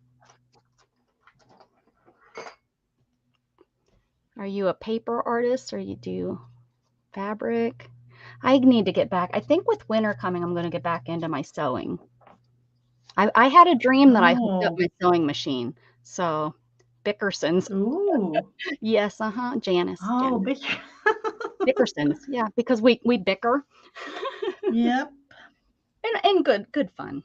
Are you a paper artist or you do fabric? I need to get back. I think with winter coming, I'm going to get back into my sewing. I had a dream that I hooked up Oh. my sewing machine. So, Bickersons. Ooh. Yes, Janice. Oh, Janice. big. Bickersons. Yeah, because we bicker. Yep. And good fun.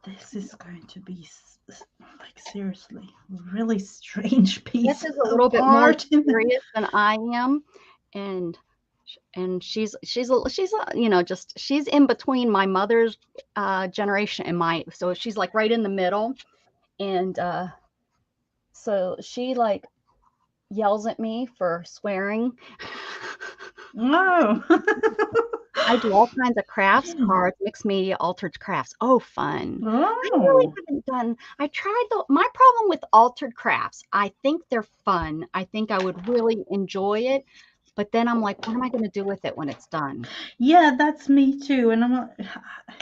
This is going to be like seriously really strange Beth piece is a of little bit more art. serious than I am, and just she's in between my mother's generation and so she's like right in the middle, and so she like yells at me for swearing. No. I do all kinds of crafts, cards, mixed media, altered crafts. Oh, fun. I really Oh, haven't done, I tried my problem with altered crafts, I think they're fun. I think I would really enjoy it, but then I'm like, what am I going to do with it when it's done? yeah, that's me too. And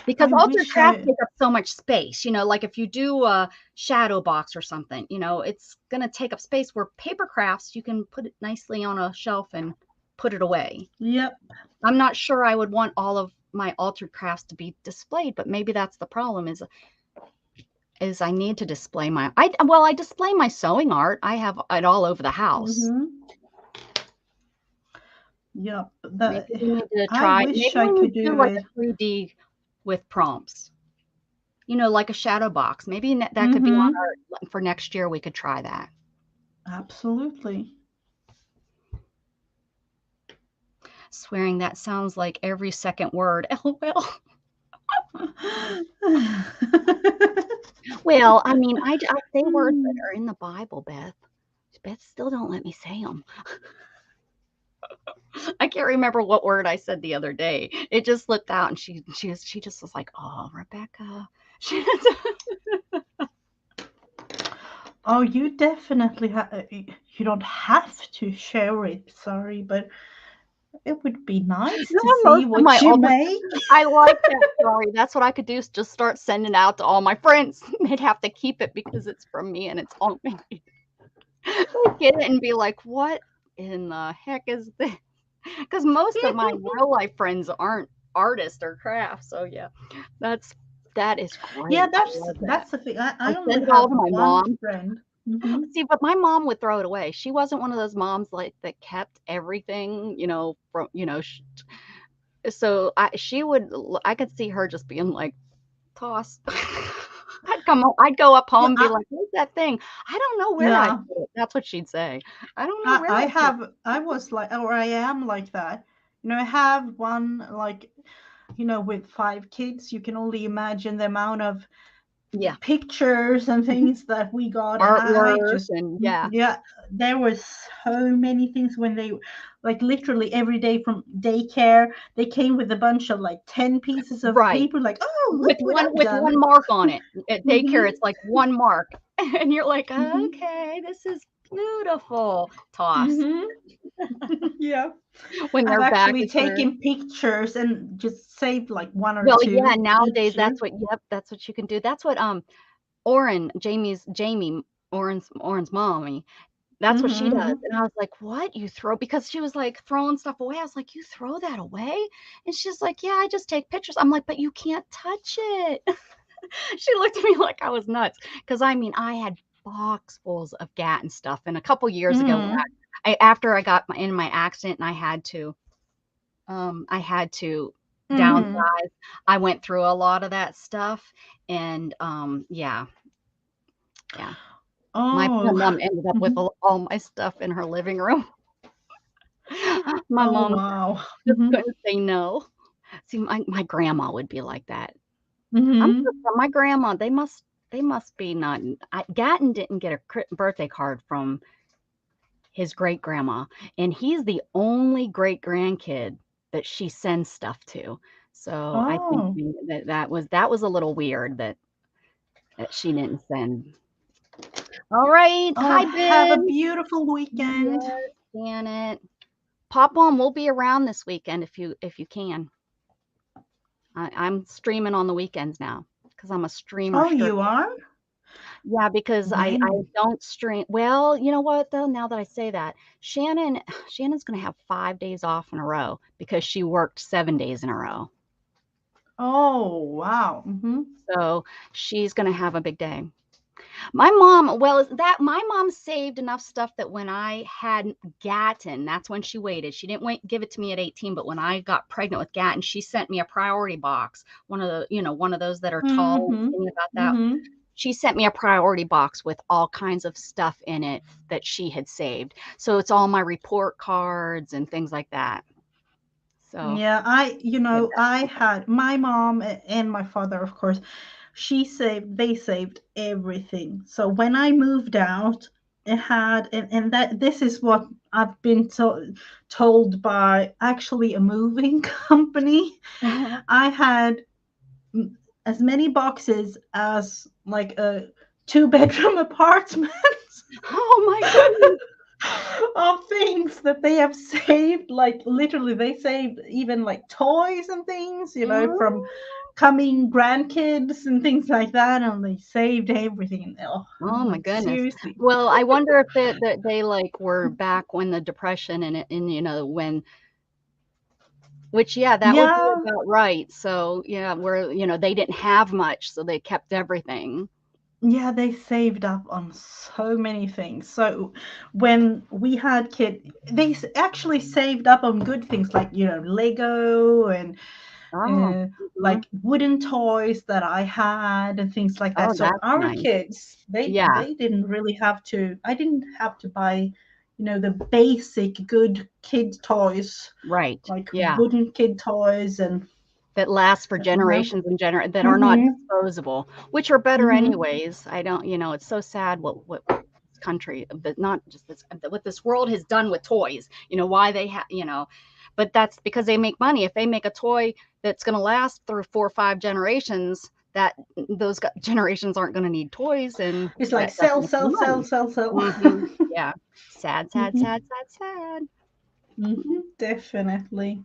Because I altered wish crafts I, take up so much space, like if you do a shadow box or something, it's going to take up space, where paper crafts, you can put it nicely on a shelf and put it away. yep. I'm not sure I would want all of my altered crafts to be displayed, but maybe that's the problem is I need to display I display my sewing art. I have it all over the house. Yep. Maybe we need to I wish maybe I we need could to do do like it. a 3D with prompts, like a shadow box. Maybe that could be on for next year. We could try that. Absolutely. Swearing, that sounds like every second word. LOL. Well, I mean, I say words that are in the Bible, Beth. Beth still don't let me say them. I can't remember what word I said the other day. It just slipped out, and she just was like, "Oh, Rebecca." Oh, you definitely have. You don't have to share it. Sorry, but it would be nice to see Most of my what you altered, make. I like that story. That's what I could do, is just start sending out to all my friends. They'd have to keep it because it's from me and it's on me. They get it and be like, "What in the heck is this?" Because most of my real life friends aren't artists or crafts. So yeah, that is Yeah, great. I love that. that's the thing. I I only send it all have to my one mom. friend. See, but my mom would throw it away. She wasn't one of those moms like that kept everything, from, so I could see her just being like, toss. I'd go up Yeah, home and be like, what's that thing? I don't know where I yeah. put it. That's what she'd say. I don't know where I I put it. have. I was like, or I am like that. I have one like, with 5 kids. You can only imagine the amount of Yeah. pictures and things that we got, and I Artwork just, and yeah. yeah, there were so many things when they, like, literally every day from daycare, they came with a bunch of like 10 pieces of Right. paper, like, oh, With look what one I've with done. one mark on it. At Hmm. daycare, it's like one mark. And you're like, Hmm. okay, this is beautiful. Toss. Hmm. Yeah, When I've their back actually is turned. taken pictures and just saved like one or Well, yeah, two nowadays each year. that's what you can do. That's what Jamie, Oren's mommy, that's what she does. Hmm. And I was like, "What? You throw," because she was like throwing stuff away. I was like, "You throw that away?" And she's like, "Yeah, I just take pictures." I'm like, "But you can't touch it." She looked at me like I was nuts, because I mean, I had boxfuls of Gat and stuff. And a couple years ago, Hmm. after I got in my accident and I had to Hmm. downsize, I went through a lot of that stuff. And yeah, yeah. My Oh. mom ended up with Hmm. all my stuff in her living room. My Oh, mom wow. just Hmm. couldn't say no. See, my grandma would be like that. Hmm. My grandma, they must be not. Gatton didn't get a birthday card from his great grandma, and he's the only great grandkid that she sends stuff to. So I think Oh. that was a little weird that she didn't send. All right, Oh, hi have a Ben. beautiful weekend. Yes, Janet. Pop on. We'll be around this weekend if you can. I'm streaming on the weekends now because I'm a streamer. Oh, you are? Yeah, because I When? don't stream. Well, you know what though? Now that I say that, Shannon's gonna have 5 days off in a row because she worked 7 days in a row. Oh, wow. Hmm. So she's gonna have a big day. My mom, well, my mom saved enough stuff that when I had Gatton, that's when she waited. She didn't give it to me at 18, but when I got pregnant with Gatton, she sent me a priority box, one of those that are tall and Hmm. skinny about that. Hmm. She sent me a priority box with all kinds of stuff in it that she had saved. So it's all my report cards and things like that. So Yeah, I had my mom and my father, of course, they saved everything. So when I moved out, it had, and that this is what I've been told by actually a moving company. I had as many boxes as like a 2-bedroom apartment Oh my goodness. of things that they have saved. Like literally, they saved even like toys and things, Mm. from coming grandkids and things like that, and they saved everything. Oh, Oh I'm my like, goodness. seriously. Well, I wonder if they like were back when the depression and when which yeah, that would be Yeah, about right. So yeah, where they didn't have much, so they kept everything. yeah, they saved up on so many things. So when we had kids, they actually saved up on good things like, Lego and Oh, uh, mhm. like wooden toys that I had and things like that. Oh, So that's our nice. kids, they Yeah, they didn't really have to. I didn't have to buy, the basic good kid toys right. like Yeah. wooden kid toys and That last for you know. generations and that are not Mhm. disposable, which are better Mhm. anyways. I don't, it's so sad what this country, but not just this, what this world has done with toys. Why they have, but that's because they make money. If they make a toy that's going to last through 4 or 5 generations, that those generations aren't going to need toys, and It's like that doesn't sell, make any sell, sell, money. sell, sell. Yeah. Sad, sad, Mhm. sad, sad, sad. Definitely.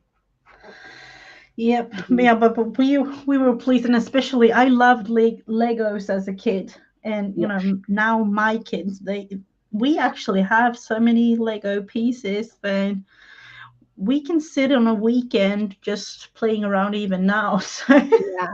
Yep. Mhm. Yeah, but we were pleased, and especially I loved Legos as a kid, and Yeah. now my kids, we actually have so many Lego pieces that we can sit on a weekend just playing around even now. So. Yeah.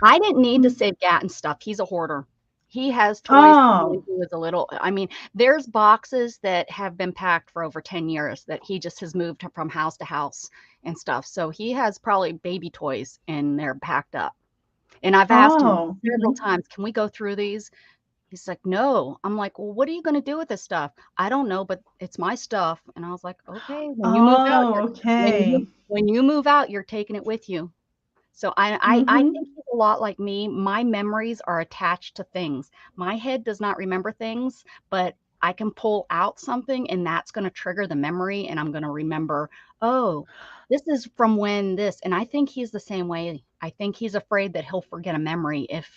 I didn't need to save Gatton stuff. He's a hoarder. He has toys from when Oh, he was a little I mean, there's boxes that have been packed for over 10 years that he just has moved from house to house and stuff. So he has probably baby toys and they're packed up. And I've asked him oh. several times, "Can we go through these?" He's like, "No." I'm like, "Well, what are you going to do with this stuff?" "I don't know, but it's my stuff." And I was like, "Okay, Oh, okay. when you move out, you're taking it with you." So I Mm-hmm. think he's a lot like me. My memories are attached to things. My head does not remember things, but I can pull out something and that's going to trigger the memory and I'm going to remember, oh, this is from when this. And I think he's the same way. I think he's afraid that he'll forget a memory if,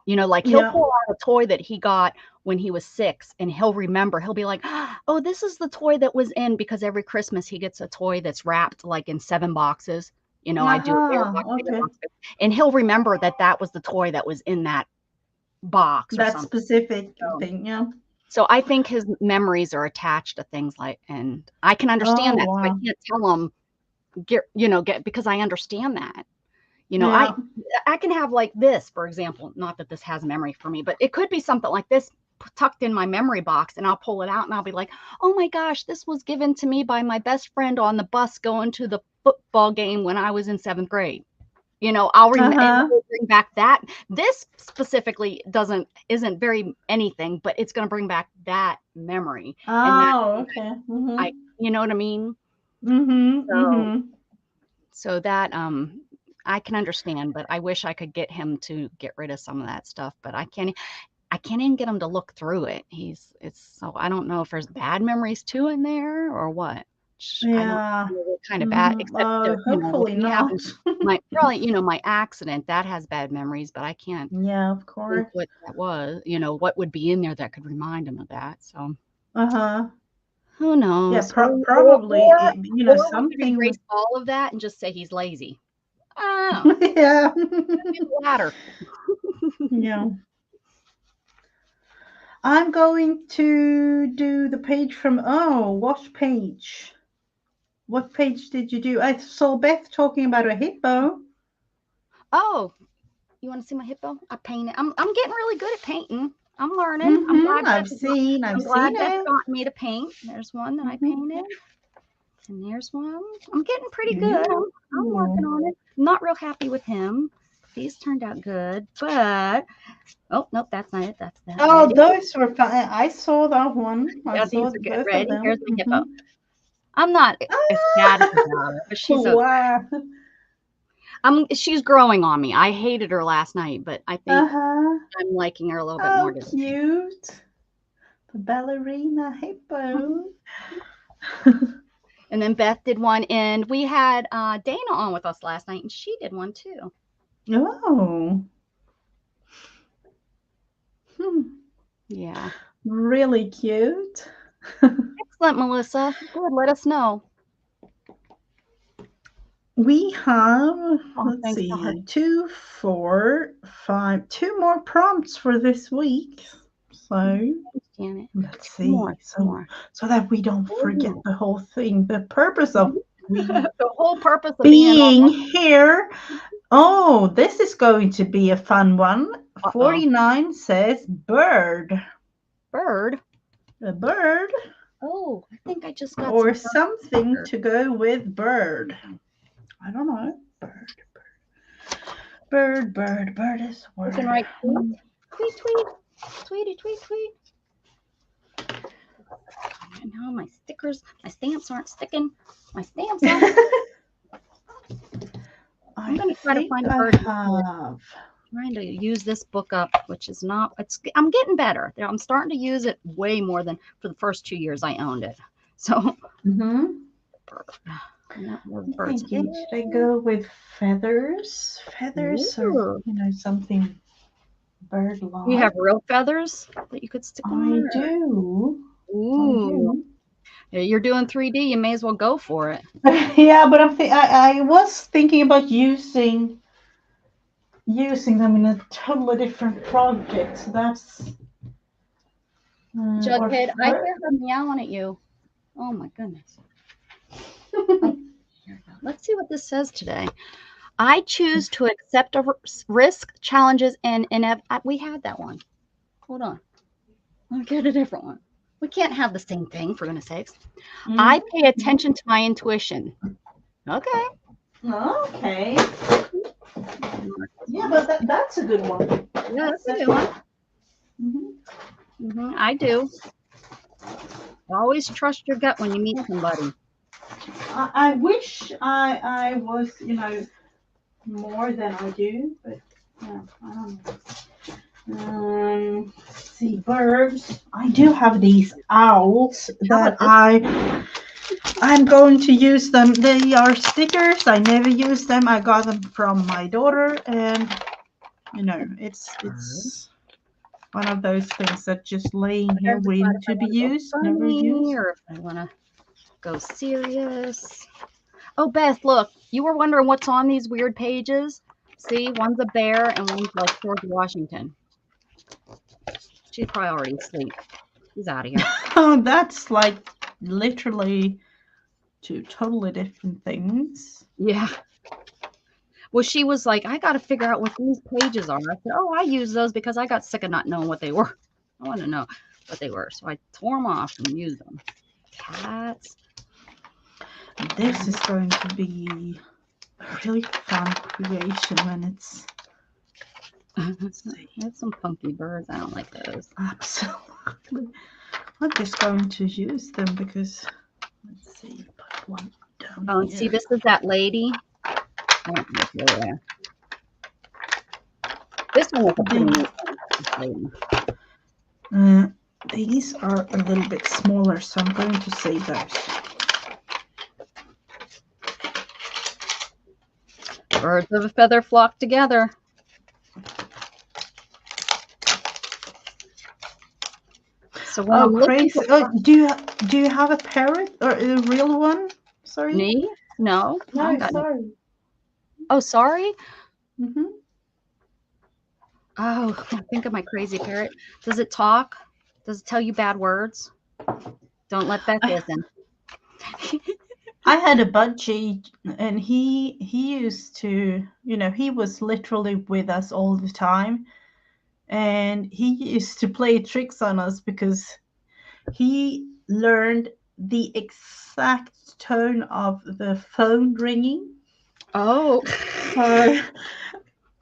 like he'll Yeah. pull out a toy that he got when he was 6 and he'll remember. He'll be like, oh, this is the toy that was in because every Christmas he gets a toy that's wrapped like in 7 boxes. I do a bigger Uh-huh. box, bigger Okay. box, and he'll remember that that was the toy that was in that box or That something. specific So, thing, yeah. so I think his memories are attached to things like, and I can understand Oh, that. So I wow. can't tell him get because I understand that. Yeah. I can have like this, for example, not that this has memory for me, but it could be something like this tucked in my memory box and I'll pull it out and I'll be like, "Oh my gosh, this was given to me by my best friend on the bus going to the football game when I was in 7th grade." I'll remember and Uh-huh. it'll bring back that. This specifically isn't very anything, but it's going to bring back that memory and that Oh, okay. I Mm-hmm. you know what I mean? Mm-hmm. So Mm-hmm. so that I can understand, but I wish I could get him to get rid of some of that stuff, but I can't even get him to look through it. It's so I don't know if there's bad memories too in there or what. I don't Yeah. know what kind of bad, Mm-hmm. except what Hopefully we have in not. probably, my accident, that has bad memories, but I can't Yeah, of think course. what that was, what would be in there that could remind him of that. So Uh-huh. who Yeah, knows? probably, Or we could something erase with. all of that and just say he's lazy. I don't know. Yeah. Maybe the latter. Yeah. I'm going to do the page from, what page? What page did you do? I saw Beth talking about a hippo. Oh, you want to see my hippo? I painted. I'm getting really good at painting. I'm learning. Mm-hmm. I've I'm seen glad Beth it. got me to paint. There's one that I Mm-hmm. painted, and there's one. I'm getting pretty good. I'm working Ooh. on it. I'm not real happy with him. These turned out good, but oh nope, that's not it. That's that Oh, ready. those were fun. I saw that one. I Yeah, these saw are good. both of Ready? Here's them. my Mm-hmm. hippo. I'm not ecstatic Ah! about her, but she's okay. Wow. She's growing on me. I hated her last night, but I think Uh-huh. I'm liking her a little bit more Oh, today. cute. ballerina hippo. And then Beth did one, and we had Dana on with us last night, and she did one too. Oh. Yeah. Really cute. Excellent, Melissa. Good. Let us know. We have, let's thanks, see, Helen. 2, 4, 5, 2 more prompts for this week. So Janet. let's see. More. So that we don't forget the whole thing. The purpose of The whole purpose of being here. Oh, this is going to be a fun one. 49 says bird. Bird. A bird. Oh, I think I just got or something to go with bird. I don't know. Bird is a word. You can write tweet. Tweet. No, my stickers, my stamps aren't sticking. My stamps aren't. I'm going to try to find a bird. I'm trying to use this book up, which is not, I'm getting better. I'm starting to use it way more than for the first 2 years I owned it. So, Should I go with feathers? Feathers or, something bird-like. You have real feathers that you could stick on? I do. Ooh. You're doing 3D, you may as well go for it. Yeah, but I was thinking about using them in a totally different project. So that's Jughead, I hear her meowing at you. Oh my goodness. Let's see what this says today. I choose to accept a risk, challenges, and we had that one. Hold on. Let me get a different one. We can't have the same thing, for goodness sakes. I pay attention to my intuition. Okay. Okay. Yeah, but that's a good one. Yeah, that's a good one. I do. Always trust your gut when you meet somebody. I wish I was, more than I do, but yeah, I don't know. Let's see, birds. I do have these owls that I'm going to use them. They are stickers. I never use them. I got them from my daughter, and it's one of those things that just laying here waiting to be used, never used. Or if I want to go serious. Oh, Beth, look, you were wondering what's on these weird pages. See, one's a bear and one's like George Washington. She's probably already asleep. She's out of here. Oh, that's like literally 2 totally different things. Yeah. Well, she was like, I got to figure out what these pages are. I said, oh, I use those because I got sick of not knowing what they were. I want to know what they were. So I tore them off and used them. Cats. This is going to be a really fun creation when it's... There's some funky birds. I don't like those. Absolutely. I'm just going to use them because, let's see, put one down and see, this is that lady. This one was a pretty lady. These are a little bit smaller, so I'm going to save those. Birds of a feather flock together. So crazy! Do you have a parrot or a real one? Sorry. Me? No. Sorry. Oh, sorry. Mm-hmm. Oh, think of my crazy parrot. Does it talk? Does it tell you bad words? Don't let that listen. I had a budgie, and he used to, he was literally with us all the time, and he used to play tricks on us because he learned the exact tone of the phone ringing. Oh.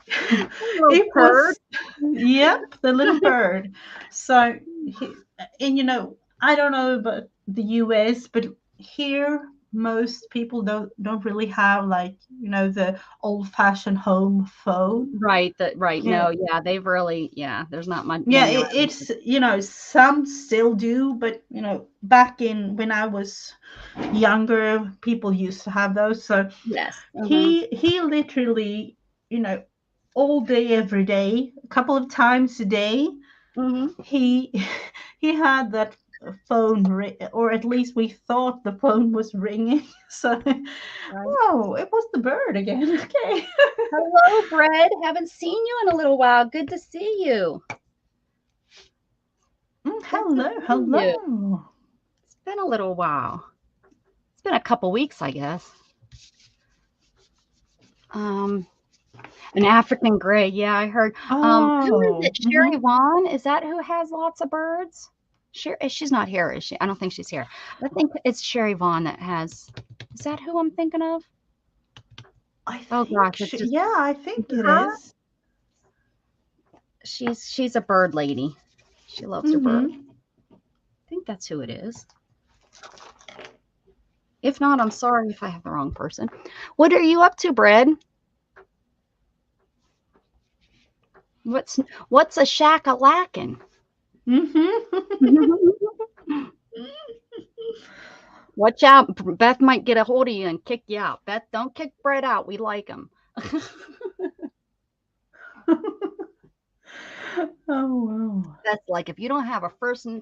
It was, yep, the little bird. So, I don't know about the US, but here most people don't really have, like, the old-fashioned home phone. Right. Yeah. No, yeah, they've really, yeah, there's not Yeah, many around. it's, some still do, but back in when I was younger, people used to have those. So Yes. he literally, all day, every day, a couple of times a day, Mm-hmm. he he had that phone or at least we thought the phone was ringing. So, Right. oh, it was the bird again. Okay. Hello, Brad. Haven't seen you in a little while. Good to see you. Good to Hello, see you. hello. It's been a little while. It's been a couple weeks, I guess. Um, an African gray. Yeah, I heard. Who is Oh, it? Sherry Vaughn? Is that who has lots of birds? She's not here, is she? I don't think she's here. I think it's Sherry Vaughn that has. Is that who I'm thinking of? I Oh think gosh, it's just yeah, I think it her. is. She's a bird lady. She loves her bird. Mm-hmm. I think that's who it is. If not, I'm sorry if I have the wrong person. What are you up to, Brad? What's a shack-a-lackin'? Mm-hmm. Watch out, Beth might get a hold of you and kick you out. Beth, don't kick Brad out. We like him. Oh, wow. That's like if you don't have a first and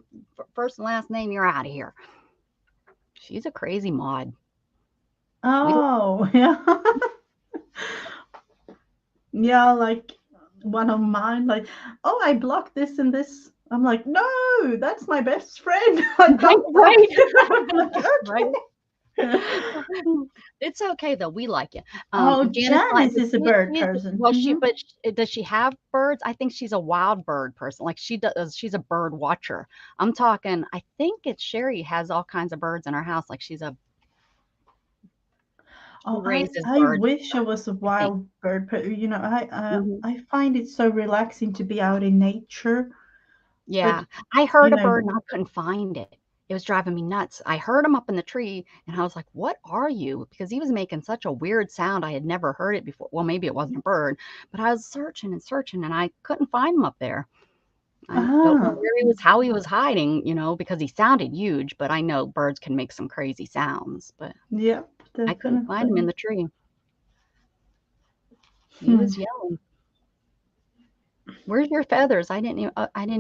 last name, you're out of here. She's a crazy mod. Oh, yeah. Yeah, like one of mine, like, oh, I blocked this and this. I'm like, no, that's my best friend. I don't block Right, you. I'm like, right. okay. It's okay though. We like you. Oh, Janice, Janice is a bird person. does she have birds? I think she's a wild bird person. Like she does, she's a bird watcher. I'm talking. I think it's Sherry has all kinds of birds in her house. Like she Oh, raises I birds. wish I was a I think. wild bird. Mhm. I find it so relaxing to be out in nature. But Yeah, I you heard a know, bird and I couldn't find it. It was driving me nuts. I heard him up in the tree and I was like, "What are you?" Because he was making such a weird sound. I had never heard it before. Well, maybe it wasn't a bird, but I was searching and I couldn't find him up there. I don't know ah, where he was, how he was hiding, because he sounded huge, but I know birds can make some crazy sounds, but yep, I couldn't find him in definitely. the tree. He Hmm. was yelling. Where's your feathers? I didn't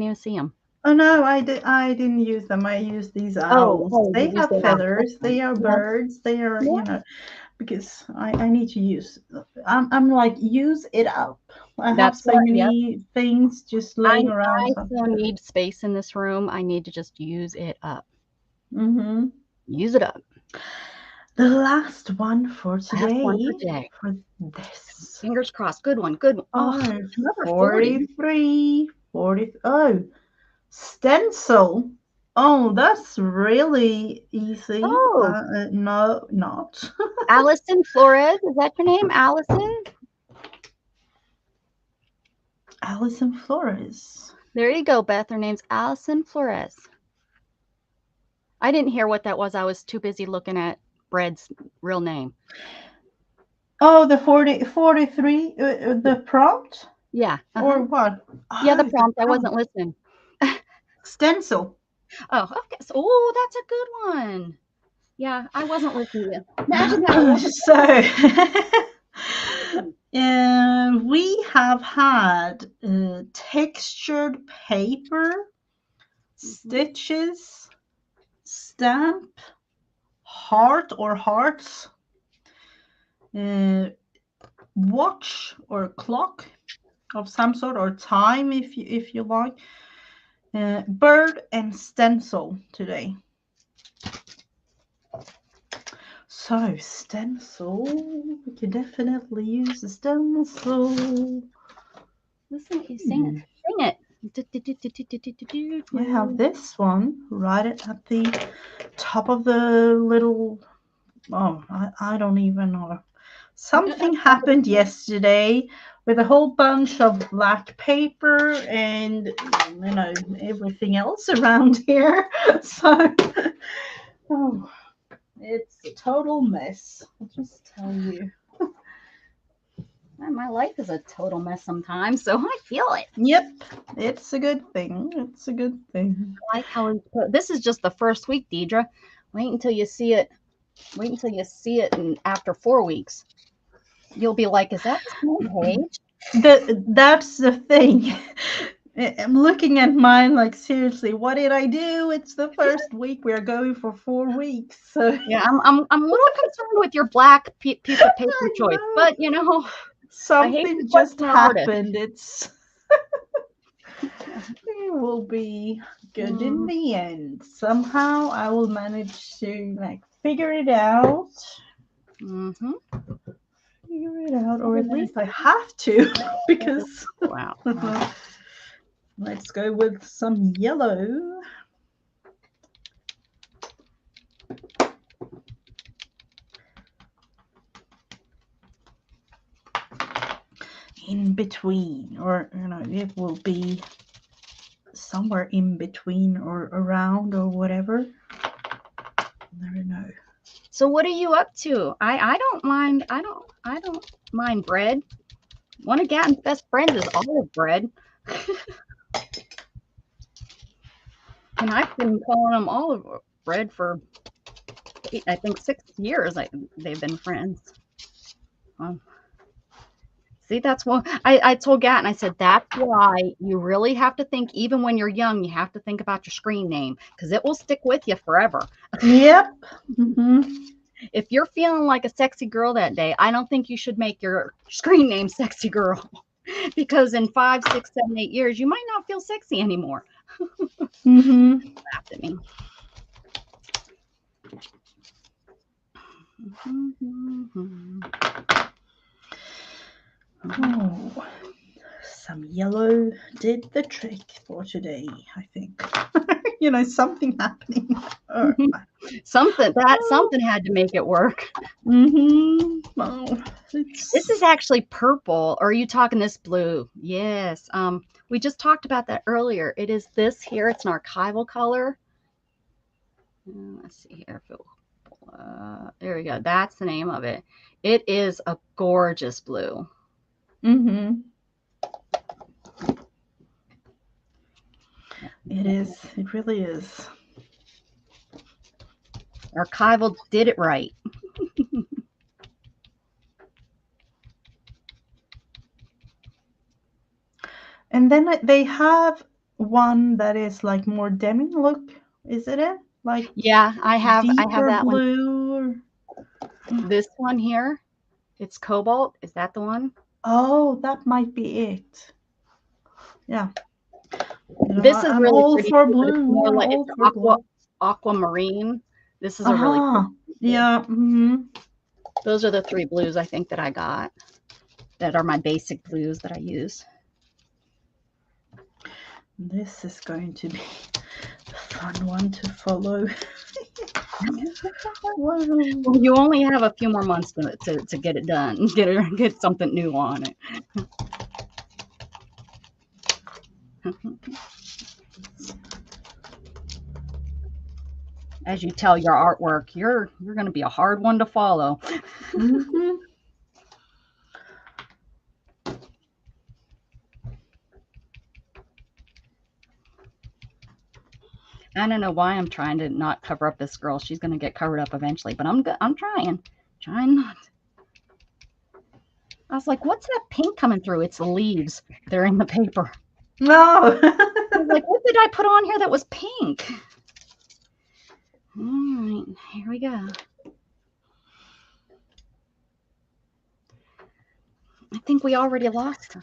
even see them. Oh no, I didn't use them. I used these Oh, owls. oh, you They used have the owl. feathers. Okay. They are Yeah. birds. They are, Yeah. because I need to use. I'm like, use it up. I have That's so what, yep. many things just I laying around. I So, so need space in this room. I need to just use it up. hmm Use it up. the last one for Last one for today today. for this. Fingers crossed. Good one. Good one. Oh, Oh, another 40. 43, 40. Oh, stencil. Oh, that's really easy. Oh, No, not. Allison Flores. Is that your name? Allison? Alison Flores. There you go, Beth. Her name's Allison Flores. I didn't hear what that was. I was too busy looking at Brad's real name. Oh, the 43, the prompt? Yeah. Or Uh-huh. what? Yeah, the Oh, the prompt. I prompt. wasn't listening. Stencil. Oh, okay. Oh, that's a good one. Yeah, I wasn't listening. Imagine that. What was So, that? we have had textured paper, Mhm. stitches, stamp, heart or hearts, uh, watch or clock of some sort, or time if you like, bird and stencil today. So stencil, we could definitely use a stencil. Listen, you sing it. Sing it. I have this one right at the top of the little. Oh, I don't even know. Something happened yesterday with a whole bunch of black paper and everything else around here. So, oh, It's a total mess. I'll just tell you. My life is a total mess sometimes, so I feel it. Yep, it's a good thing. It's a good thing. I like how this is just the first week, Deidre. Wait until you see it. Wait until you see it, and after 4 weeks, you'll be like, "Is that the same page?" That's the thing. I'm looking at mine like, seriously, what did I do? It's the first week. We're going for 4 weeks. So Yeah, I'm a little concerned with your black piece of paper choice, but you know, something just happened. It will be good in the end. Somehow I will manage to like figure it out. Mm-hmm. Figure it out, or at least I have to, because wow. Let's go with some yellow. In between, or you know, it will be somewhere in between or around or whatever. Never know. So what are you up to? I don't mind. I don't mind bread. One of Gatton's best friends is olive bread. And I've been calling them olive bread for, I think, 6 years. They've been friends. See, that's what I told Gatton. I said, that's why you really have to think, even when you're young, you have to think about your screen name, because it will stick with you forever. Yep. Mm-hmm. If you're feeling like a sexy girl that day, I don't think you should make your screen name Sexy Girl, because in 5, 6, 7, 8 years, you might not feel sexy anymore. Mm-hmm. Laughed at me. Oh, some yellow did the trick for today, I think. You know, something happening. Something had to make it work. Mm-hmm. Oh, this is actually purple. Or are you talking this blue? Yes. We just talked about that earlier. It is this here. It's an archival color. Let's see here. There we go. That's the name of it. It is a gorgeous blue. Mm-hmm. It is. It really is. Archival did it right. And then they have one that is like more demi look. Is it? Like, yeah, I have that blue. One. This one here, it's cobalt. Is that the one? Oh, that might be it. Yeah. This is I'm really all pretty. for blue. More like it's aquamarine. This is a really pretty. Yeah. Mm-hmm. Those are the 3 blues I think that I got. That are my basic blues that I use. This is going to be a fun one to follow. Well, you only have a few more months to get it done. Get something new on it. As you tell your artwork, you're going to be a hard one to follow. Mm-hmm. I don't know why I'm trying to not cover up this girl. She's going to get covered up eventually, but I'm trying not. I was like, what's that pink coming through? It's the leaves. They're in the paper. No. I was like, what did I put on here that was pink? All right, here we go. I think we already lost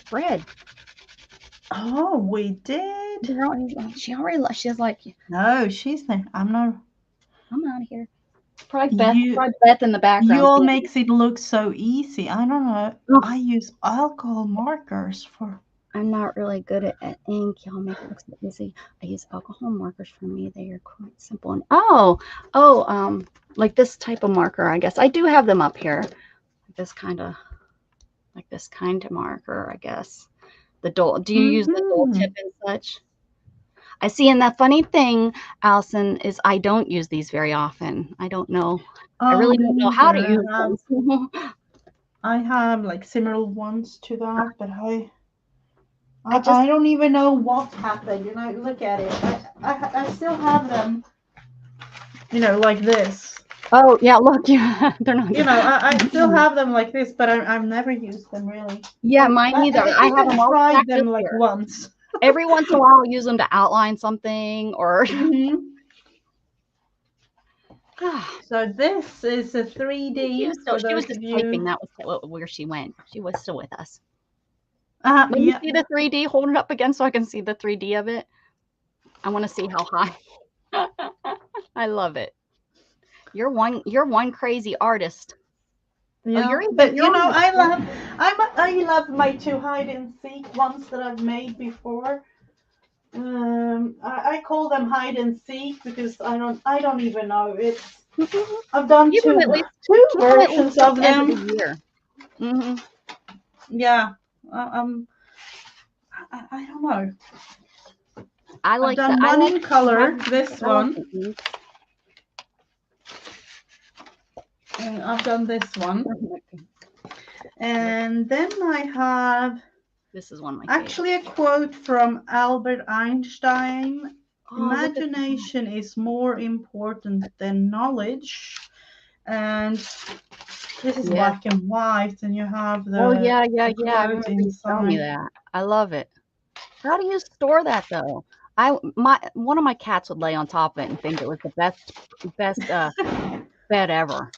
Fred. Oh, we did. She's like, no, she's there. I'm out of here. Probably Beth in the background. You all makes it look so easy. I don't know. Oh. I use alcohol markers for. I'm not really good at ink. Y'all make it look so easy. I use alcohol markers for me. They are quite simple. And like this type of marker, I guess. I do have them up here. This kind of marker, I guess. The dull. Do you use the dull tip and such? I see. And the funny thing, Allison, is I don't use these very often. I don't know. I Oh, really me don't know how to neither. use them. I have like similar ones to that, but I just, I don't even know what happened. You know, look at it. I still have them. You know, like this. oh yeah, look, yeah, they're not You good. know, I still have them like this, but I've never used them really. Yeah, mine either. I I think have I've them all tried stacked up them like here. once. Every once in a while, I'll use them to outline something or. So this is a She 3D was still, for she was those just of typing. you. That was where she went. She was still with us. Let me Yeah. see the 3D. Hold it up again so I can see the 3D of it. I want to see how high. I love it. You're one crazy artist. Oh, Yeah, you're but you know, on the. I love my two hide and seek ones that I've made before. I call them hide and seek because I don't even know. I've done Keep them at least two keep them at least versions till of the end of them. the year. Mm-hmm. Yeah, I don't know. I I've like done one in color, the this I like one, the ink. and I've done this one, and then I have This is one of my actually a quote from Albert Einstein. Oh, look at that. Imagination is more important than knowledge. And this is Yeah. black and white, and you have Oh the yeah, yeah, yeah. I quote remember you telling me inside. that. I love it. How do you store that though? One of my cats would lay on top of it and think it was the best bed ever.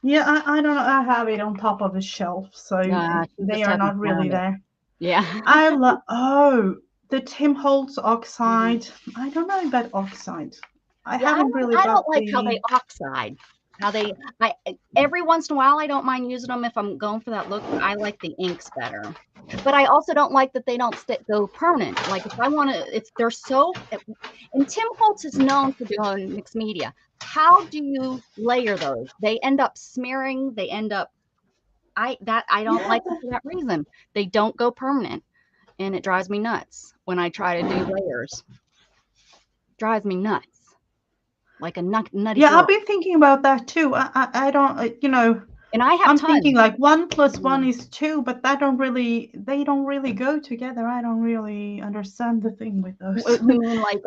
Yeah, I don't know. I have it on top of a shelf, so She they just are hasn't not really found it. there. Yeah. I love, the Tim Holtz oxide. I don't know about oxide. I Yeah, haven't really I got don't like how they the. oxide. How they I every once in a while I don't mind using them if I'm going for that look, but I like the inks better. But I also don't like that they don't go permanent. Like if I want to, if they're so, and Tim Holtz is known for doing mixed media. How do you layer those? They end up smearing. They end up. I don't Yeah, like it for that reason. They don't go permanent, and it drives me nuts when I try to do layers. Drives me nuts, like a nutty yeah, I've girl. been thinking about that too. I don't, you know, And I have I'm thinking tons. like 1 + 1 is 2, but they don't really go together. I don't really understand the thing with those. You mean like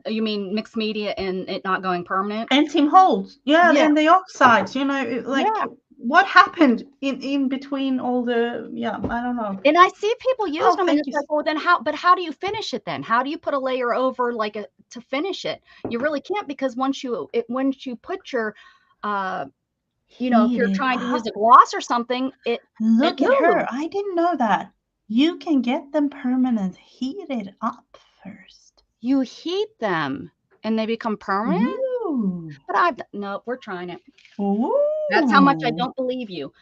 you mean mixed media and it not going permanent? And Tim Holtz, yeah, Yeah, and the oxides, you know, like yeah. what happened in between all the, yeah, I don't know. And I see people use Oh, them, and thank it's you. like, well, then how? But how do you finish it then? How do you put a layer over like to finish it? You really can't because once you put your, if Heat you're it trying to use up. a gloss or something, it Look at her. moves. I didn't know that. You can get them permanent. Heat it up first. You heat them, and they become permanent. Ooh. But no, we're trying it. Ooh. That's how much I don't believe you.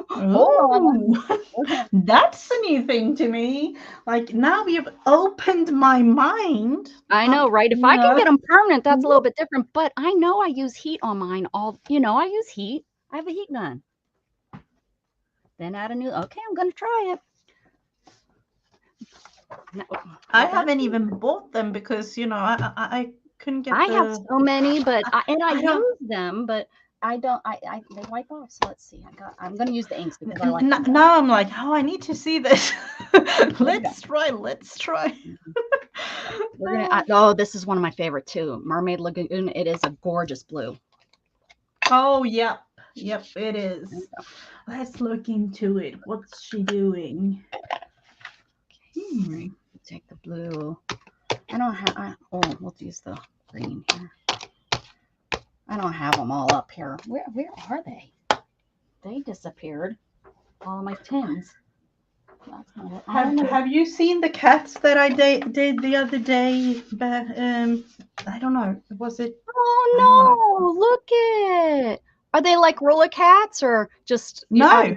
Hold on. Ooh. That's a new thing to me. Like now you've opened my mind. I know, right? If You I can know. get them permanent, that's a Ooh. little bit different. But I know I use heat on mine I use heat. I have a heat gun. Then add a new, okay, I'm going to try it. No, I haven't even bought them because I couldn't get I have the. so many, but I I don't. use them, but I don't, they wipe off. So let's see. I'm going to use the inks because I like them. Now I'm like, oh, I need to see this. Better. Let's try. Oh, this is one of my favorite too. Mermaid Lagoon. It is a gorgeous blue. Oh, yep, it is. Let's look into it. What's she doing? Take the blue. I don't have. We'll use the green here. I don't have them all up here. Where are they? They disappeared. All my tins. That's not it. Have you seen the cats that I did the other day? I don't know. Was it? Oh no! Look it. Are they like roller cats or just No.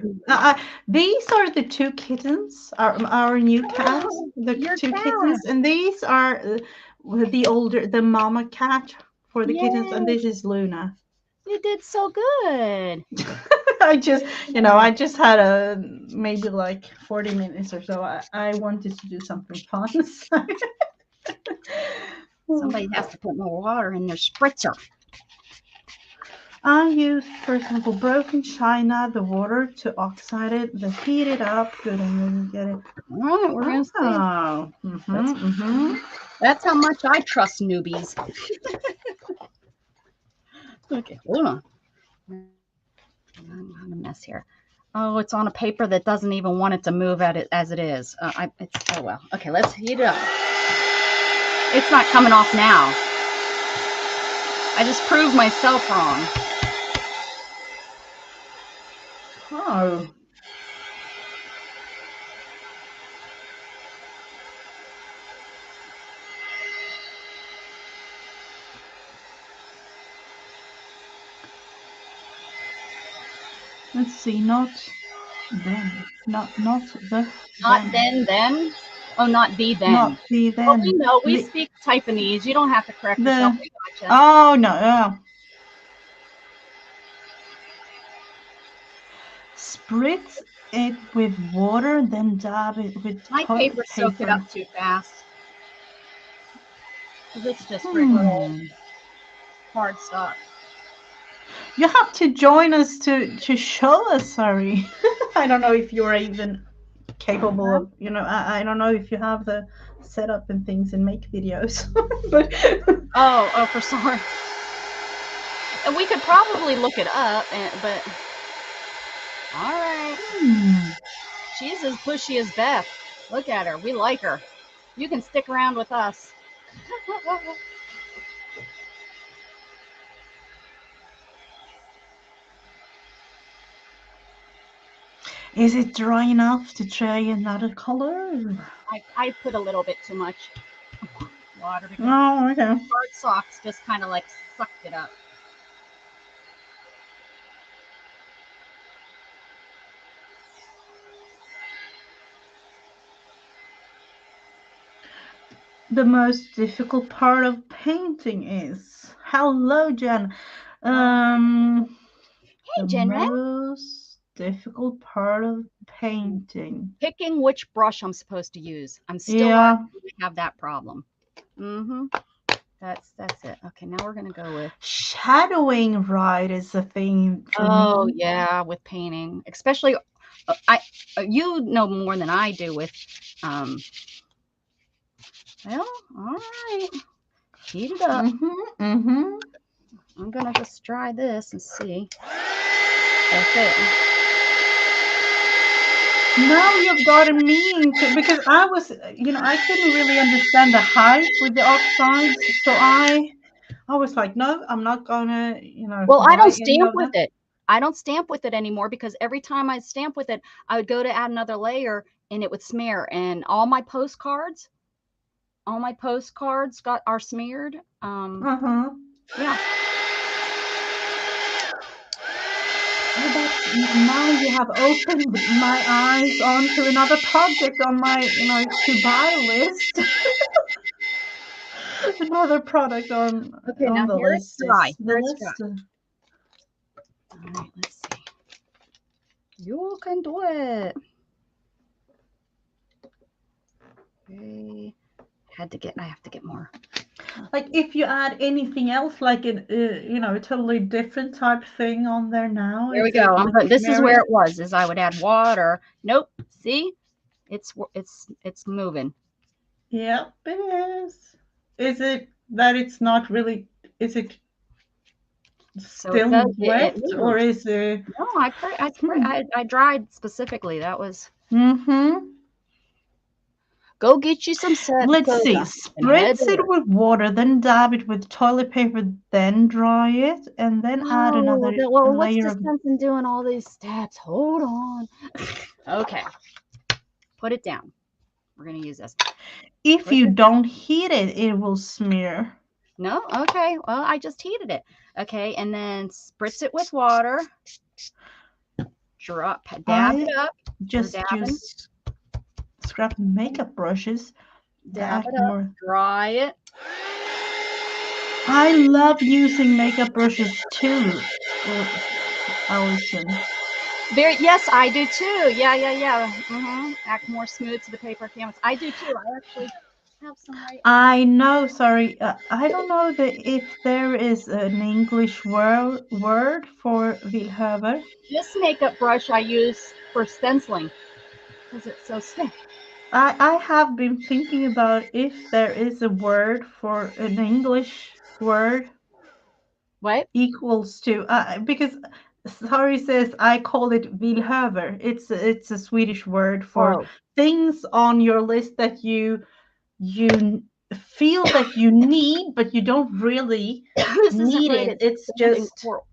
These are the two kittens. Our new cats. The your two cat. kittens, and these are the mama cat for the kittens, and Yay. this is Luna. You did so good. I just, I just had maybe like 40 minutes or so. I wanted to do something fun. Somebody has to put more water in their spritzer. I use, for example, broken china, the water to oxide it, then heat it up. Good, and then you get it. All right, we're going to see. That's how much I trust newbies. Okay, hold on. I'm on a mess here. Oh, it's on a paper that doesn't even want it to move at it as it is. Oh well. Okay, let's heat it up. It's not coming off now. I just proved myself wrong. Oh. Let's see, not then. Not the Not then. Oh, not the then. Not the then. Well, we know. We speak Taiwanese. You don't have to correct yourself. We gotcha. Oh, no. Spritz it with water, then dab it with my toilet paper. Soaked it up too fast. It's just regular hard stuff. You have to join us to show us, sorry. I don't know if you're even capable of, I don't know if you have the setup and things and make videos. But oh, for sorry. And we could probably look it up, but all right. She's as pushy as Beth. Look at her. We like her. You can stick around with us. Is it dry enough to try another color? I put a little bit too much water because okay. hard socks just kind of like sucked it up. The most difficult part of painting is, hello, Jen. Hey, Jen. The most difficult part of painting. Picking which brush I'm supposed to use. I'm still have that problem. That's it. Okay, now we're gonna go with shadowing. Right, is the thing. Oh yeah, with painting, especially you know more than I do with well, all right, heat it up. I'm gonna just try this and see. That's it. Now you've gotten me into, because I was, I couldn't really understand the hype with the oxides, so I was like, no, I'm not gonna, Well, I don't stamp with it. I don't stamp with it anymore because every time I stamp with it, I would go to add another layer and it would smear. And all my postcards are smeared. Yeah. Now you have opened my eyes onto another project on my, to buy list. Another product on the list. Dry. All right, let's see. You can do it. Okay. I have to get more. Like if you add anything else, like a totally different type thing on there now. There we go. This is where it was. Is I would add water. Nope. See, it's moving. Yep, it is. Is it that it's not really? Is it still wet, or is it? No, I dried specifically. That was. Go get you some set. Let's see. Spritz it with water, then dab it with toilet paper, then dry it, and then add another layer. What's the sense in doing all these steps? Hold on. Okay. Put it down. We're going to use this. If you don't heat it, it will smear. No? Okay. Well, I just heated it. Okay. And then spritz it with water. Dab it up. Just use scrap makeup brushes. Dab it up. Dry it. I love using makeup brushes too, Allison. Yes, I do too. Yeah. Act more smooth to the paper canvas. I do too. I actually have some right. I know, sorry. I don't know if there is an English word for Vilhöver. This makeup brush I use for stenciling because it's so stiff. I have been thinking about if there is a word for an English word What? equals to because sorry says I call it Vilhöver. It's a Swedish word for Oh, things on your list that you feel that you need, but you don't really this isn't need right. it. It's It's sand and just, coral.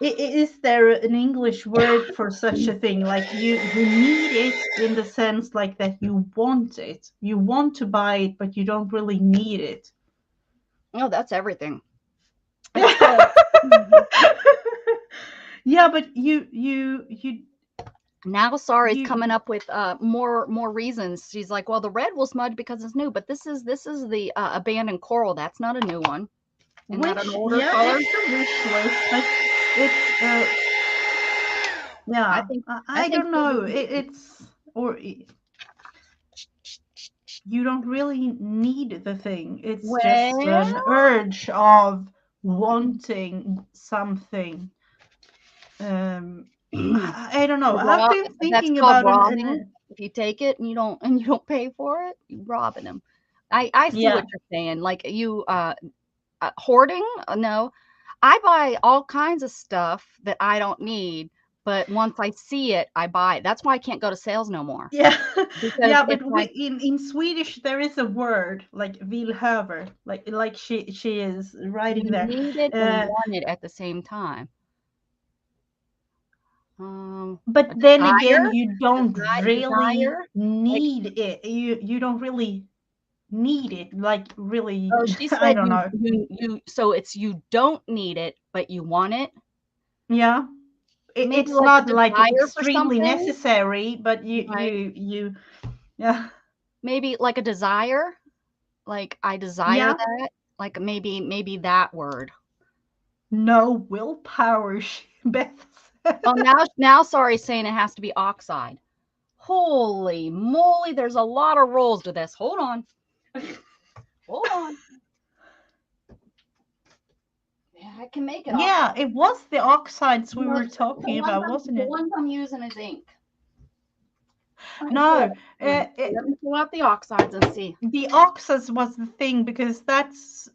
is there an English word for such a thing? Like you need it in the sense like that you want it. You want to buy it, but you don't really need it. Oh, that's everything. It's called. Yeah, but you Now Sari's you coming up with more reasons. She's like, well, the red will smudge because it's new, but this is the abandoned coral. That's not a new one. Isn't that an older yeah, color? it's a wish list, but it's I yeah, think I I think don't know. It's or you don't really need the thing. It's just well, an urge of wanting something. I don't know. I've raw. been That's thinking called about robbing. If you take it and you don't pay for it, you're robbing them. I see yeah. what you're saying. Like you hoarding. No, I buy all kinds of stuff that I don't need, but once I see it, I buy it. That's why I can't go to sales no more Yeah, because yeah, but it's like in Swedish there is a word like "villhöver," like she is writing you there. need it and Uh, want it at the same time. but A then again, desire, you don't really desire. Like, need it. You don't really need it. Like really, oh, she I said don't know. so it's you don't need it, but you want it. Yeah, Maybe it's like a not like desire for extremely something, necessary, but right? yeah, Maybe like a desire, like I desire yeah. that, like maybe that word. No willpower, Beth said. Oh, now sorry saying it has to be oxide. Holy moly, there's a lot of rules to this. Hold on. Hold on. Yeah, I can make it Yeah, oxide. it was the oxides we No, were talking about, wasn't the it? ones I'm using is ink. No, Let me pull out the oxides and see. the oxides was the thing because that's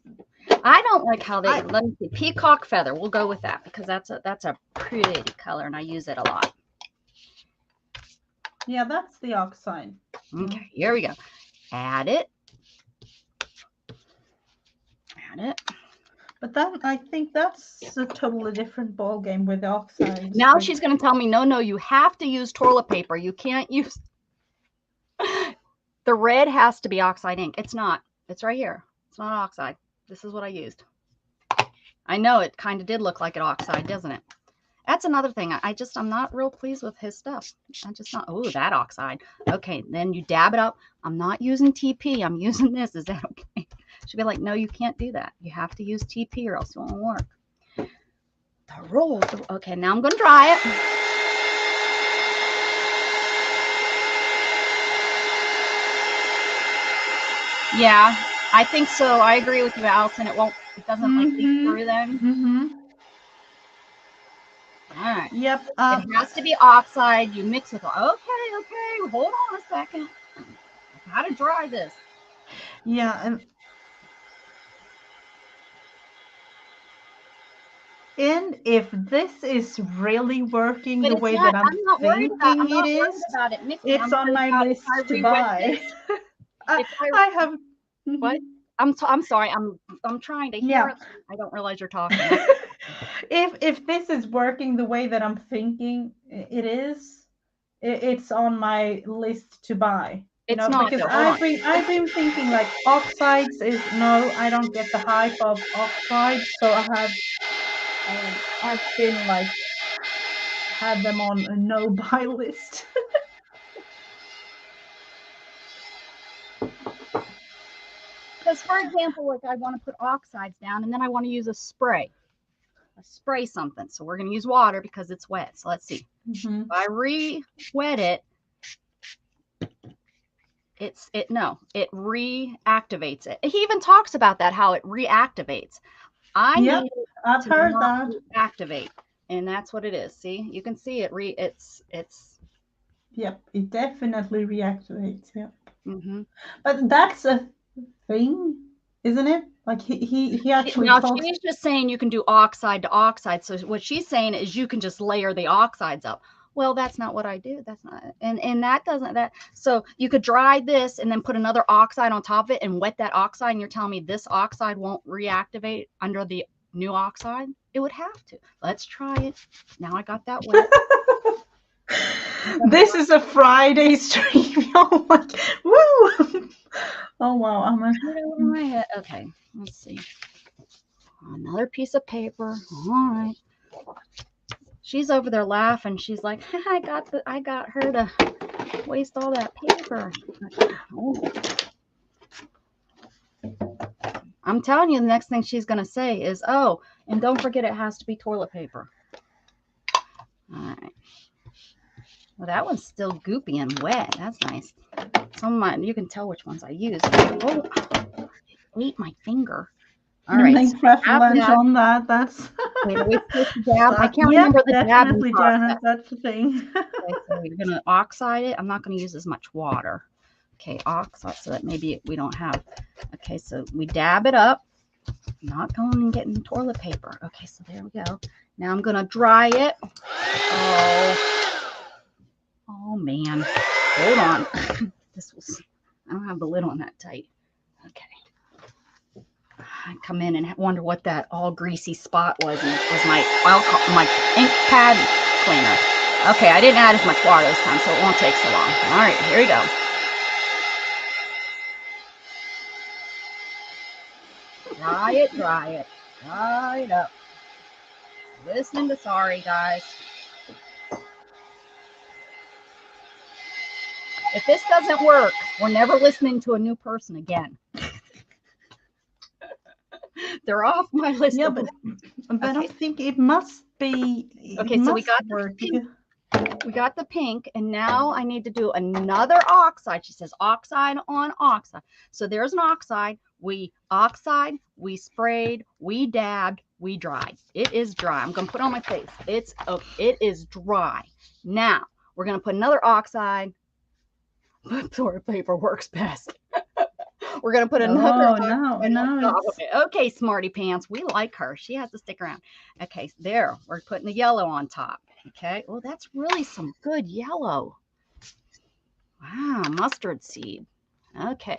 I don't like how they I let me see. Peacock feather. We'll go with that because that's a pretty color and I use it a lot. yeah, that's the oxide. Okay, here we go. Add it. Add it. But that I think that's a totally different ball game with the oxides. Now But she's going to tell me, no, you have to use toilet paper. You can't use the red has to be oxide ink. It's not. It's right here. It's not oxide. This is what I used. I know it kind of did look like an oxide, doesn't it? That's another thing. I'm not real pleased with his stuff. I'm just not. Oh, that oxide. Okay, then you dab it up. I'm not using TP. I'm using this. Is that okay? She'll be like, no, you can't do that. You have to use TP or else it won't work. The rules. Okay, now I'm going to dry it. Yeah, I think so. I agree with you, Allison. It doesn't like leak through then. All right. yep. It has to be oxide. You mix it. Okay. Hold on a second. I gotta dry this. Yeah, and if this is really working But the it's way not. that I'm I'm thinking it not worried is, about it mixing. it's I'm on worried my about if I list to rewet buy. this. I, If I I have. what? I'm sorry. I'm trying to hear Yeah. it. I don't realize you're talking. If this is working the way that I'm thinking it is, it's on my list to buy. It's not Because though. Hold on. I've been thinking like oxides is no, I don't get the hype of oxides, so I've been like had them on a no buy list. Because, for example, like I want to put oxides down, and then I want to use a spray something. So we're going to use water because it's wet. So let's see. Mm-hmm. If I re-wet it, it reactivates it. He even talks about that, how it reactivates. Yep, need I've to heard not that. activate, and that's what it is. See, you can see it. It's. Yep, it definitely reactivates. Yep. Mm-hmm. But that's a thing, isn't it? Like he actually Now talks. she's just saying you can do oxide to oxide. So what she's saying is you can just layer the oxides up. Well, that's not what I do. That's not, and that doesn't that. So you could dry this and then put another oxide on top of it and wet that oxide. And you're telling me this oxide won't reactivate under the new oxide? It would have to. Let's try it. Now I got that wet. This is a Friday stream. Oh my, woo! Oh wow, I'm a. Okay, let's see. Another piece of paper. All right. She's over there laughing. She's like, I got her to waste all that paper. I'm telling you, the next thing she's gonna say is, oh, and don't forget it has to be toilet paper. All right. Well, that one's still goopy and wet. That's nice. Some of mine, you can tell which ones I use. Oh, it ate my finger. All right. Minecraft lunch on that. That's. Wait, are we supposed to dab? I can't remember the definitely, dabbing Janet. That's the thing. Okay, so we're gonna oxide it. I'm not gonna use as much water. Okay, oxide so that maybe we don't have. Okay, so we dab it up. Not going and getting toilet paper. Okay, so there we go. Now I'm gonna dry it. Oh man. Hold on. This was. I don't have the lid on that tight. Okay. I come in and wonder what that all greasy spot was, and it was my ink pad cleaner. Okay, I didn't add as much water this time, so it won't take so long. All right, here we go. Dry it, dry it up. Listening to sorry, guys. If this doesn't work, we're never listening to a new person again. They're off my list. Yeah, but okay. I think it must be. Okay, so we got the pink, and now I need to do another oxide. She says oxide on oxide. So there's an oxide. We sprayed, we dabbed, we dried. It is dry. I'm gonna put it on my face. It is dry. Now we're gonna put another oxide. Toilet paper works best. We're going to put another. No. Okay, Smarty Pants. We like her. She has to stick around. Okay, there. We're putting the yellow on top. Okay. Well, that's really some good yellow. Wow, mustard seed. Okay.